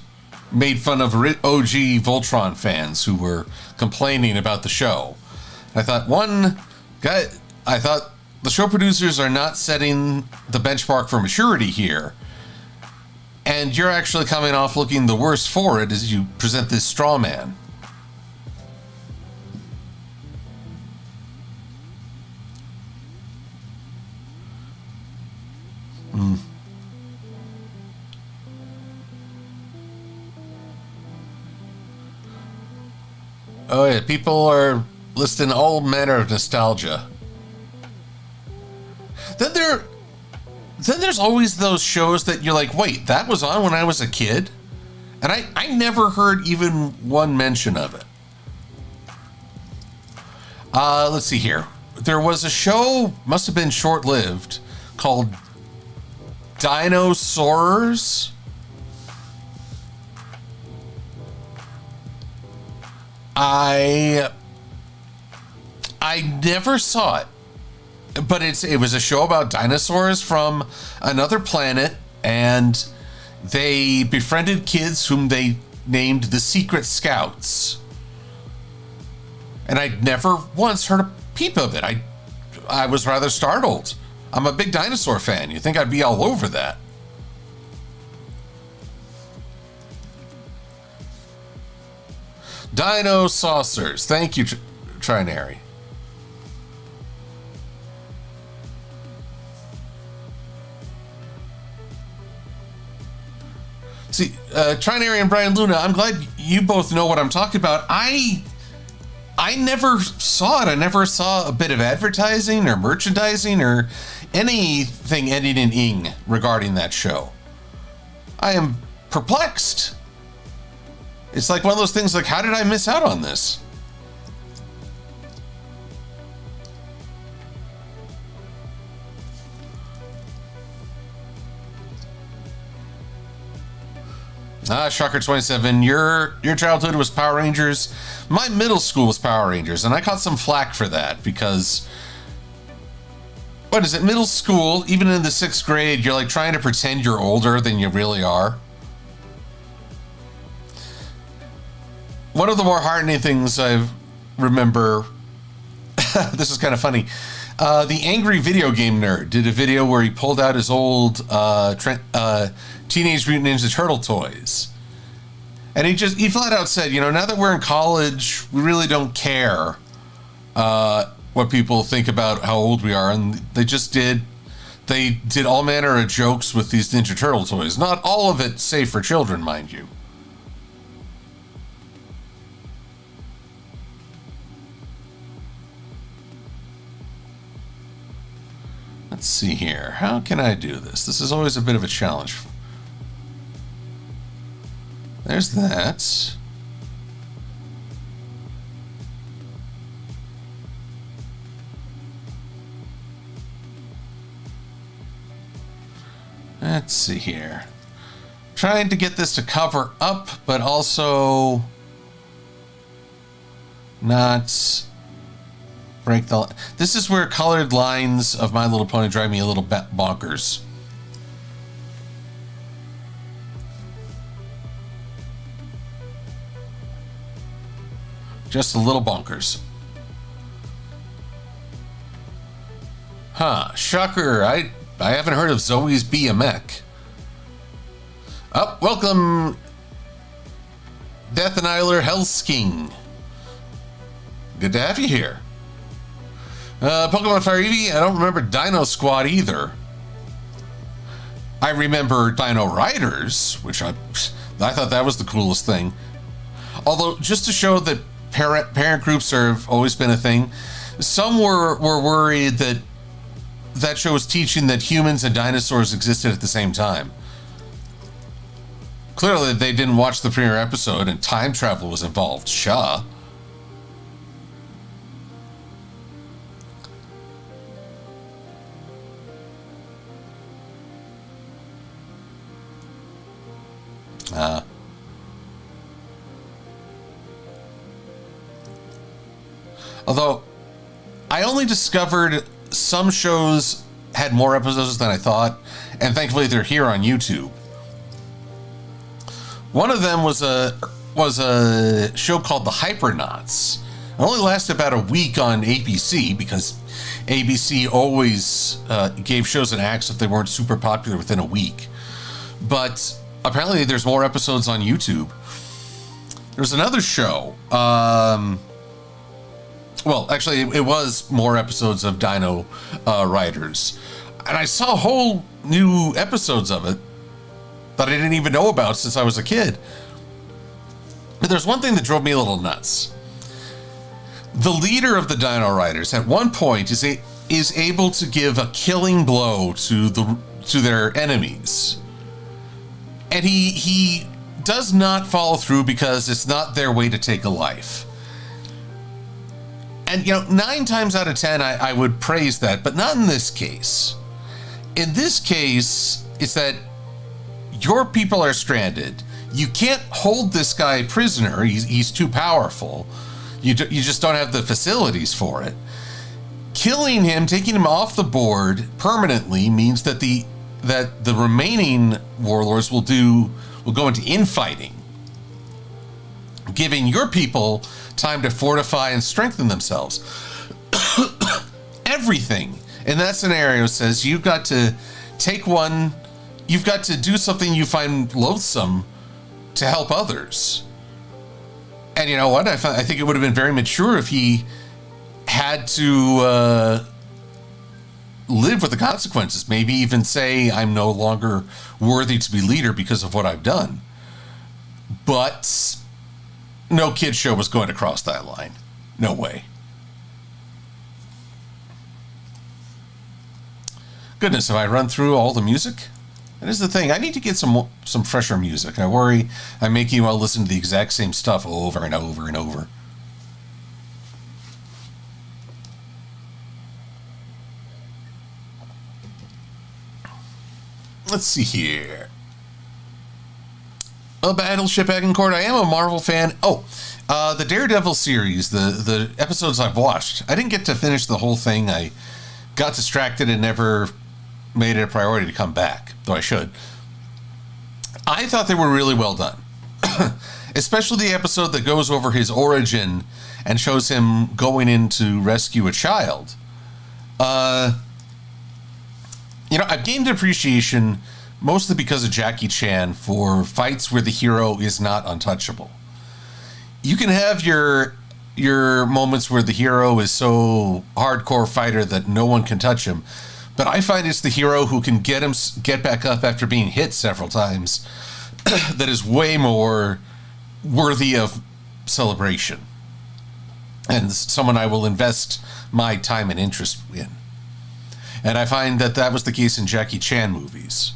made fun of OG Voltron fans who were complaining about the show. I thought, the show producers are not setting the benchmark for maturity here, and you're actually coming off looking the worst for it as you present this straw man. Oh yeah, people are listing all manner of nostalgia. Then there's always those shows that you're like, wait, that was on when I was a kid? And I never heard even one mention of it. Let's see here. There was a show, must have been short-lived, called Dinosaurs. I never saw it, but it was a show about dinosaurs from another planet, and they befriended kids whom they named the Secret Scouts. And I'd never once heard a peep of it. I was rather startled. I'm a big dinosaur fan. You'd think I'd be all over that. Dino saucers. Thank you, Trinary. See, Trinary and Brian Luna, I'm glad you both know what I'm talking about. I never saw it. I never saw a bit of advertising or merchandising or anything ending in ing regarding that show. I am perplexed. It's like one of those things like, how did I miss out on this? Shocker 27, your childhood was Power Rangers. My middle school was Power Rangers, and I caught some flack for that because, what is it, middle school, even in the 6th grade, you're like trying to pretend you're older than you really are. One of the more heartening things I remember, this is kind of funny, the Angry Video Game Nerd did a video where he pulled out his old Teenage Mutant Ninja Turtle toys. And he flat out said, now that we're in college, we really don't care what people think about how old we are. And they did all manner of jokes with these Ninja Turtle toys. Not all of it safe for children, mind you. Let's see here. How can I do this? This is always a bit of a challenge. There's that. Let's see here. Trying to get this to cover up, but also not break the... This is where colored lines of My Little Pony drive me a little bonkers. Just a little bonkers. Shocker. I haven't heard of Zoe's Be a Mech. Welcome, Death Annihilator Hellsking. Good to have you here. Pokemon Fire Eevee, I don't remember Dino Squad either. I remember Dino Riders, which I thought that was the coolest thing. Although, just to show that parent groups have always been a thing, some were worried that show was teaching that humans and dinosaurs existed at the same time. Clearly, they didn't watch the premiere episode and time travel was involved. Although, I only discovered some shows had more episodes than I thought, and thankfully they're here on YouTube. One of them was a show called The Hypernauts. It only lasted about a week on ABC because ABC always gave shows an axe if they weren't super popular within a week. But apparently there's more episodes on YouTube. There's another show. Well, actually, it was more episodes of Dino Riders. And I saw whole new episodes of it that I didn't even know about since I was a kid. But there's one thing that drove me a little nuts. The leader of the Dino Riders at one point is able to give a killing blow to their enemies. And he does not follow through because it's not their way to take a life. And, 9 times out of 10, I would praise that, but not in this case. In this case, it's that your people are stranded. You can't hold this guy prisoner. He's too powerful. You just don't have the facilities for it. Killing him, taking him off the board permanently means that the remaining warlords will go into infighting, giving your people time to fortify and strengthen themselves. Everything in that scenario says you've got to do something you find loathsome to help others. And you know what? I think it would have been very mature if he had to live with the consequences. Maybe even say, I'm no longer worthy to be leader because of what I've done. But no kid show was going to cross that line. No way. Goodness, have I run through all the music? That is the thing. I need to get some fresher music. I worry I'm making you all listen to the exact same stuff over and over and over. Let's see here. Battleship Agincourt. I am a Marvel fan. The Daredevil series, the episodes I've watched. I didn't get to finish the whole thing. I got distracted and never made it a priority to come back, though I should. I thought they were really well done. Especially the episode that goes over his origin and shows him going in to rescue a child. I've gained appreciation mostly because of Jackie Chan for fights where the hero is not untouchable. You can have your moments where the hero is so hardcore fighter that no one can touch him, but I find it's the hero who can get back up after being hit several times that is way more worthy of celebration, and someone I will invest my time and interest in. And I find that was the case in Jackie Chan movies.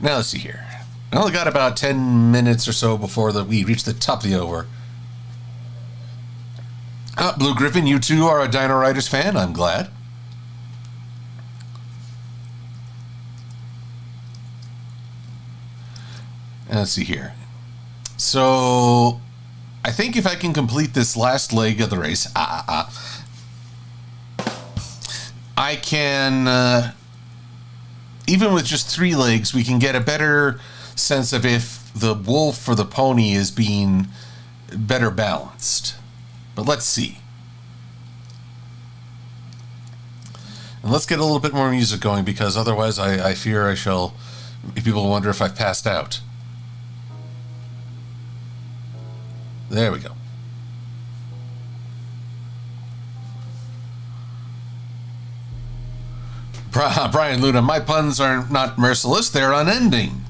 Now let's see here. I only got about 10 minutes or so before we reach the top of the hour. Blue Griffin, you too are a Dino Riders fan. I'm glad. Let's see here. So, I think if I can complete this last leg of the race, I can, even with just 3 legs, we can get a better sense of if the wolf or the pony is being better balanced. But let's see. And let's get a little bit more music going, because otherwise I fear people wonder if I've passed out. There we go. Brian Luna, my puns are not merciless, they're unending.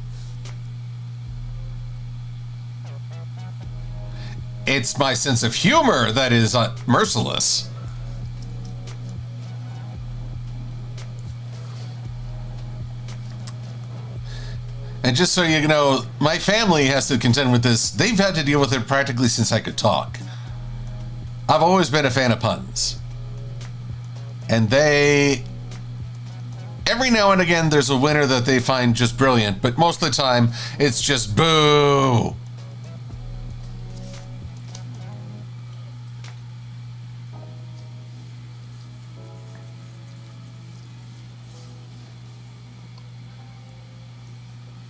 It's my sense of humor that is merciless. And just so you know, my family has to contend with this. They've had to deal with it practically since I could talk. I've always been a fan of puns. And every now and again, there's a winner that they find just brilliant, but most of the time, it's just boo.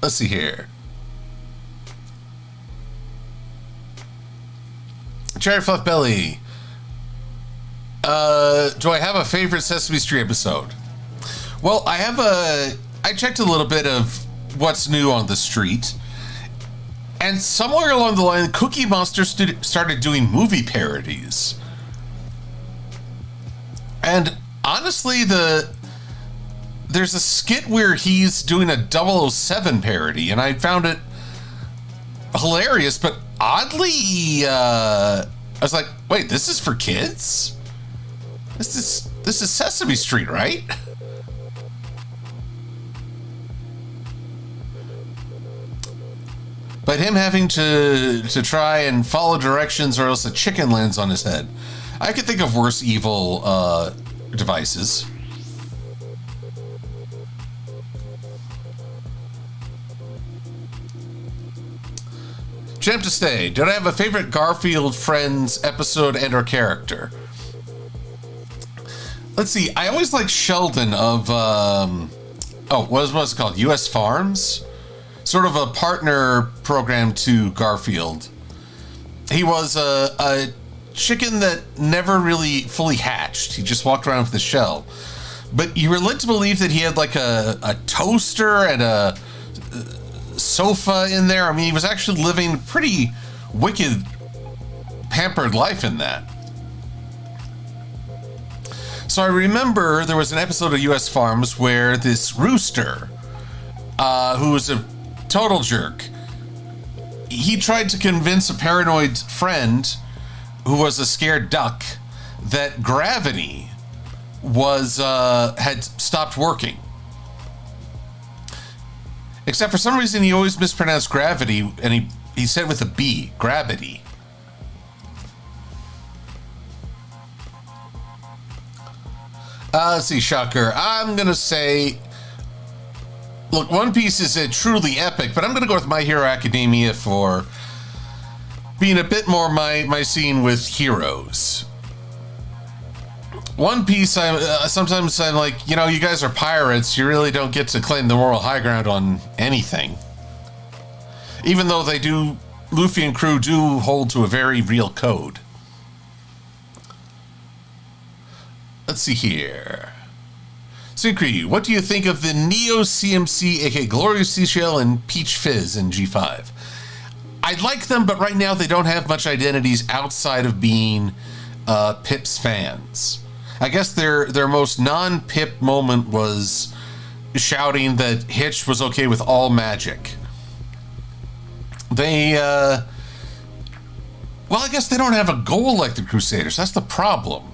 Let's see here. Cherry Fluff Belly. Do I have a favorite Sesame Street episode? Well, I checked a little bit of what's new on the street. And somewhere along the line, Cookie Monster started doing movie parodies. And honestly, there's a skit where he's doing a 007 parody, and I found it hilarious, but oddly, I was like, wait, this is for kids? This is Sesame Street, right? But him having to try and follow directions or else a chicken lands on his head. I could think of worse evil devices. Champ to stay. Did I have a favorite Garfield Friends episode and or character? Let's see. I always liked Sheldon of, what was it called? U.S. Farms? Sort of a partner program to Garfield. He was a chicken that never really fully hatched. He just walked around with the shell. But you were led to believe that he had like a toaster and a sofa in there. I mean, he was actually living pretty wicked, pampered life in that. So I remember there was an episode of U.S. Farms where this rooster, who was a total jerk, he tried to convince a paranoid friend who was a scared duck that gravity was had stopped working. Except for some reason he always mispronounced gravity, and he said with a B, gravity. Let's see, Shocker. I'm gonna say, look, One Piece is a truly epic, but I'm gonna go with My Hero Academia for being a bit more my scene with heroes. One Piece, sometimes I'm like, you know, you guys are pirates. You really don't get to claim the moral high ground on anything. Even though Luffy and crew do hold to a very real code. Let's see here. Syncre, what do you think of the Neo CMC, aka Glorious Seashell and Peach Fizz in G5? I like them, but right now they don't have much identities outside of being Pip's fans. I guess their most non-Pip moment was shouting that Hitch was okay with all magic. I guess they don't have a goal like the Crusaders. That's the problem.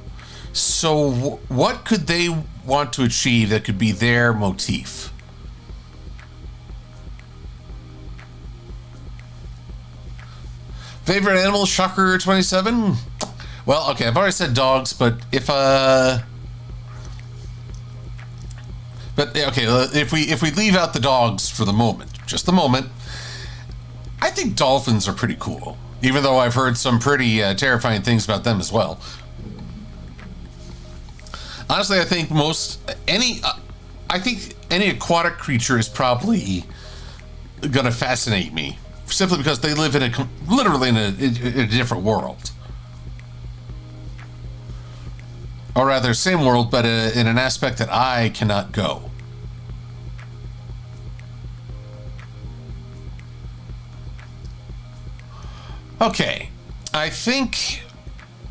So what could they want to achieve that could be their motif? Favorite animal, Shocker 27? Well, okay, I've already said dogs, but if we leave out the dogs for the moment, just the moment, I think dolphins are pretty cool, even though I've heard some pretty terrifying things about them as well. Honestly, I think any aquatic creature is probably gonna fascinate me, simply because they live literally in a different world. Or rather, same world, but in an aspect that I cannot go. Okay, I think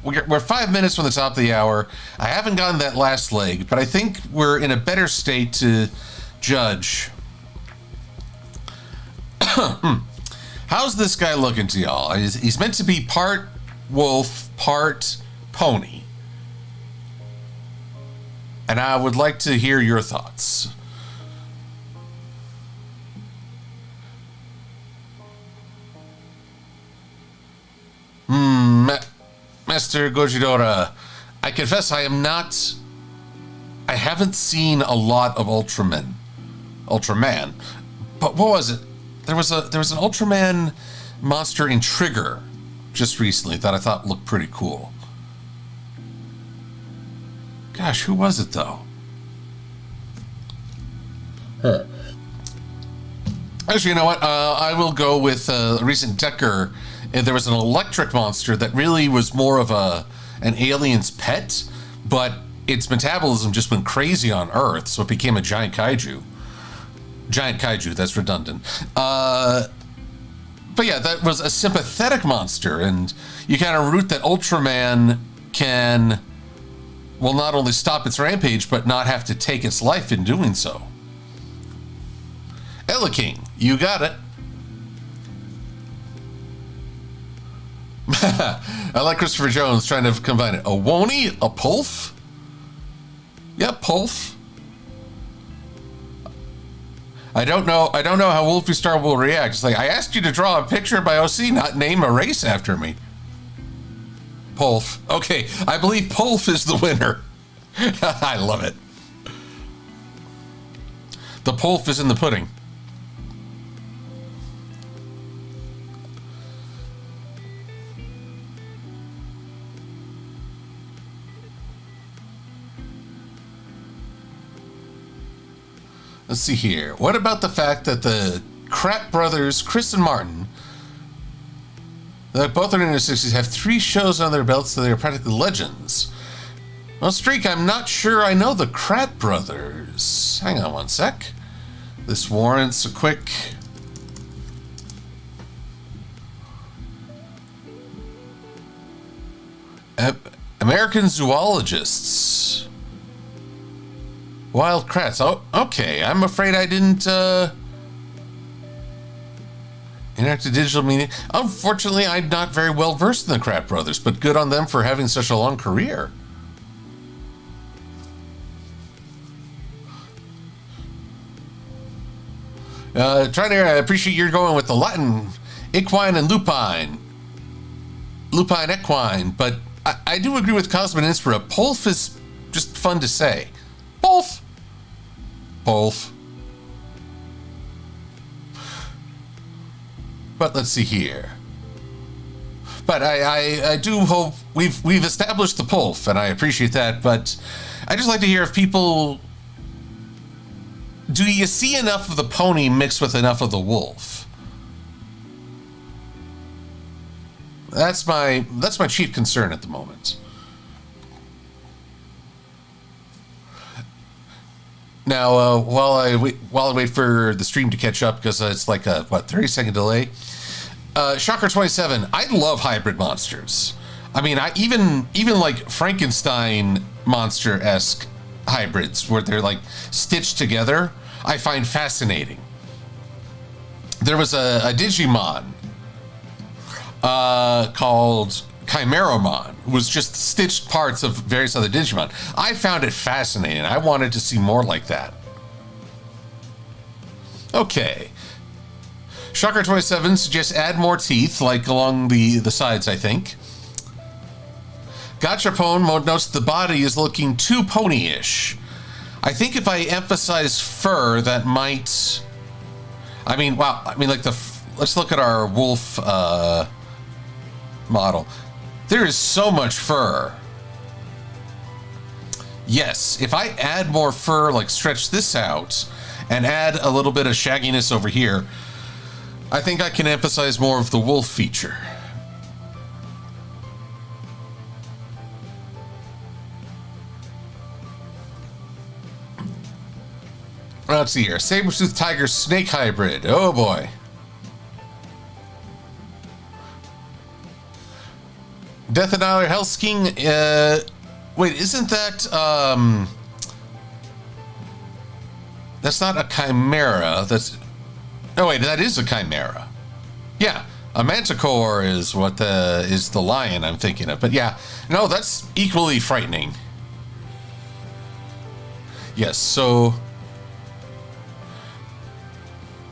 we're 5 minutes from the top of the hour. I haven't gotten that last leg, but I think we're in a better state to judge. How's this guy looking to y'all? He's meant to be part wolf, part pony. And I would like to hear your thoughts. Master Gojidora, I confess I haven't seen a lot of Ultraman. But what was it? There was an Ultraman monster in Trigger just recently that I thought looked pretty cool. Gosh, who was it though? Actually, you know what? I will go with a recent Decker. There was an electric monster that really was more of an alien's pet, but its metabolism just went crazy on Earth, so it became a giant kaiju. Giant kaiju, that's redundant. But yeah, that was a sympathetic monster, and you kind of root that Ultraman can, well, not only stop its rampage, but not have to take its life in doing so. Ella King, you got it. I like Christopher Jones trying to combine it. A Wony, a Pulf? Yeah, Pulf. I don't know how Wolfie Star will react. It's like, I asked you to draw a picture by OC, not name a race after me. Pulf. Okay, I believe Pulf is the winner. I love it. The Pulf is in the pudding. Let's see here. What about the fact that the Crap brothers, Chris and Martin, both are in their 60s, have 3 shows on their belts, so they are practically legends. Well, Streak, I'm not sure I know the Crap brothers. Hang on one sec. This warrants a quick... American zoologists. Wild Kratts. Oh, okay. I'm afraid I didn't interactive digital media. Unfortunately, I'm not very well versed in the Crap brothers, but good on them for having such a long career. Trying to appreciate you're going with the Latin equine and lupine. Lupine equine, but I do agree with Cosmin Inspira. Polf is just fun to say. Polf. Polf. But let's see here. But I do hope we've established the Polf, and I appreciate that, but I just like to hear if people... Do you see enough of the pony mixed with enough of the wolf? That's my chief concern at the moment. Now, while I wait for the stream to catch up, because it's like a 30-second delay. Shocker 27. I love hybrid monsters. I mean, even like Frankenstein monster-esque hybrids, where they're like stitched together, I find fascinating. There was a Digimon called Chimeramon. It was just stitched parts of various other Digimon. I found it fascinating. I wanted to see more like that. Okay. Shocker 27 suggests add more teeth, like along the sides, I think. Gachapon notes the body is looking too pony-ish. I think if I emphasize fur, that might... I mean, wow. I mean, like let's look at our wolf model. There is so much fur. Yes, if I add more fur, like stretch this out, and add a little bit of shagginess over here, I think I can emphasize more of the wolf feature. Let's see here. Saber-tooth tiger snake hybrid. Oh boy. Death Annihilator Hellsking. Wait, isn't that that's not a chimera. That's... Oh wait, that is a chimera. Yeah, a manticore is what is the lion I'm thinking of. But yeah, no, that's equally frightening. Yes, so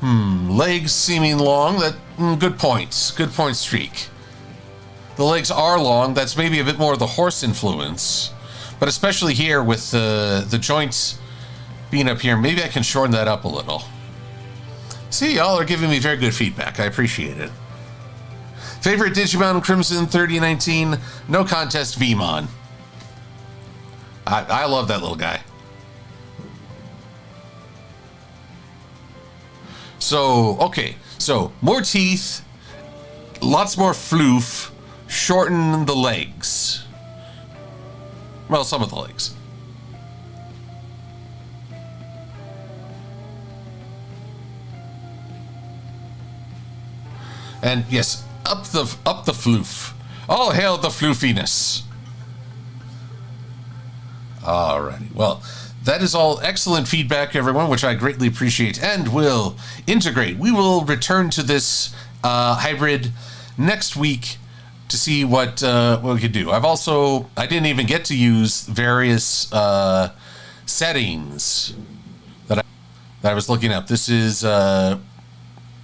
legs seeming long. That good points. Good point, Streak. The legs are long. That's maybe a bit more of the horse influence, but especially here with the joints being up here, maybe I can shorten that up a little. See, y'all are giving me very good feedback. I appreciate it. Favorite Digimon Crimson 3019, no contest, Vmon. I love that little guy. So, okay. So, more teeth, lots more floof, shorten the legs. Well, some of the legs. And yes, up the floof. All hail the floofiness. Alrighty. Well, that is all excellent feedback, everyone, which I greatly appreciate and will integrate. We will return to this hybrid next week to see what we can do. I didn't even get to use various settings that I was looking up. This is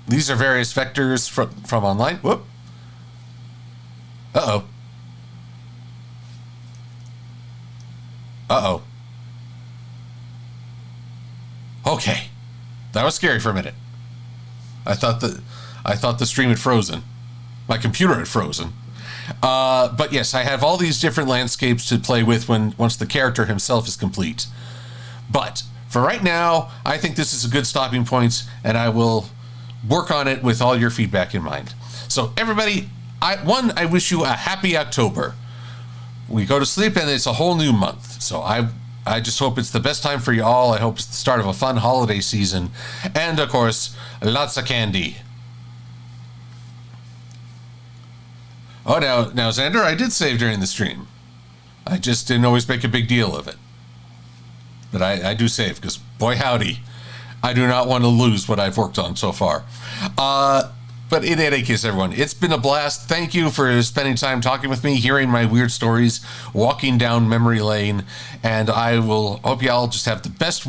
these are various vectors from online. Whoop. Uh-oh. Uh-oh. Okay. That was scary for a minute. I thought the stream had frozen. My computer had frozen. But yes, I have all these different landscapes to play with once the character himself is complete. But for right now, I think this is a good stopping point, and I will work on it with all your feedback in mind. So everybody, I wish you a happy October. We go to sleep and it's a whole new month. So I just hope it's the best time for you all. I hope it's the start of a fun holiday season. And of course, lots of candy. Oh, now, Xander, I did save during the stream. I just didn't always make a big deal of it. But I do save, because boy howdy, I do not want to lose what I've worked on so far. But in any case, everyone, it's been a blast. Thank you for spending time talking with me, hearing my weird stories, walking down memory lane, and I will hope you all just have the best week.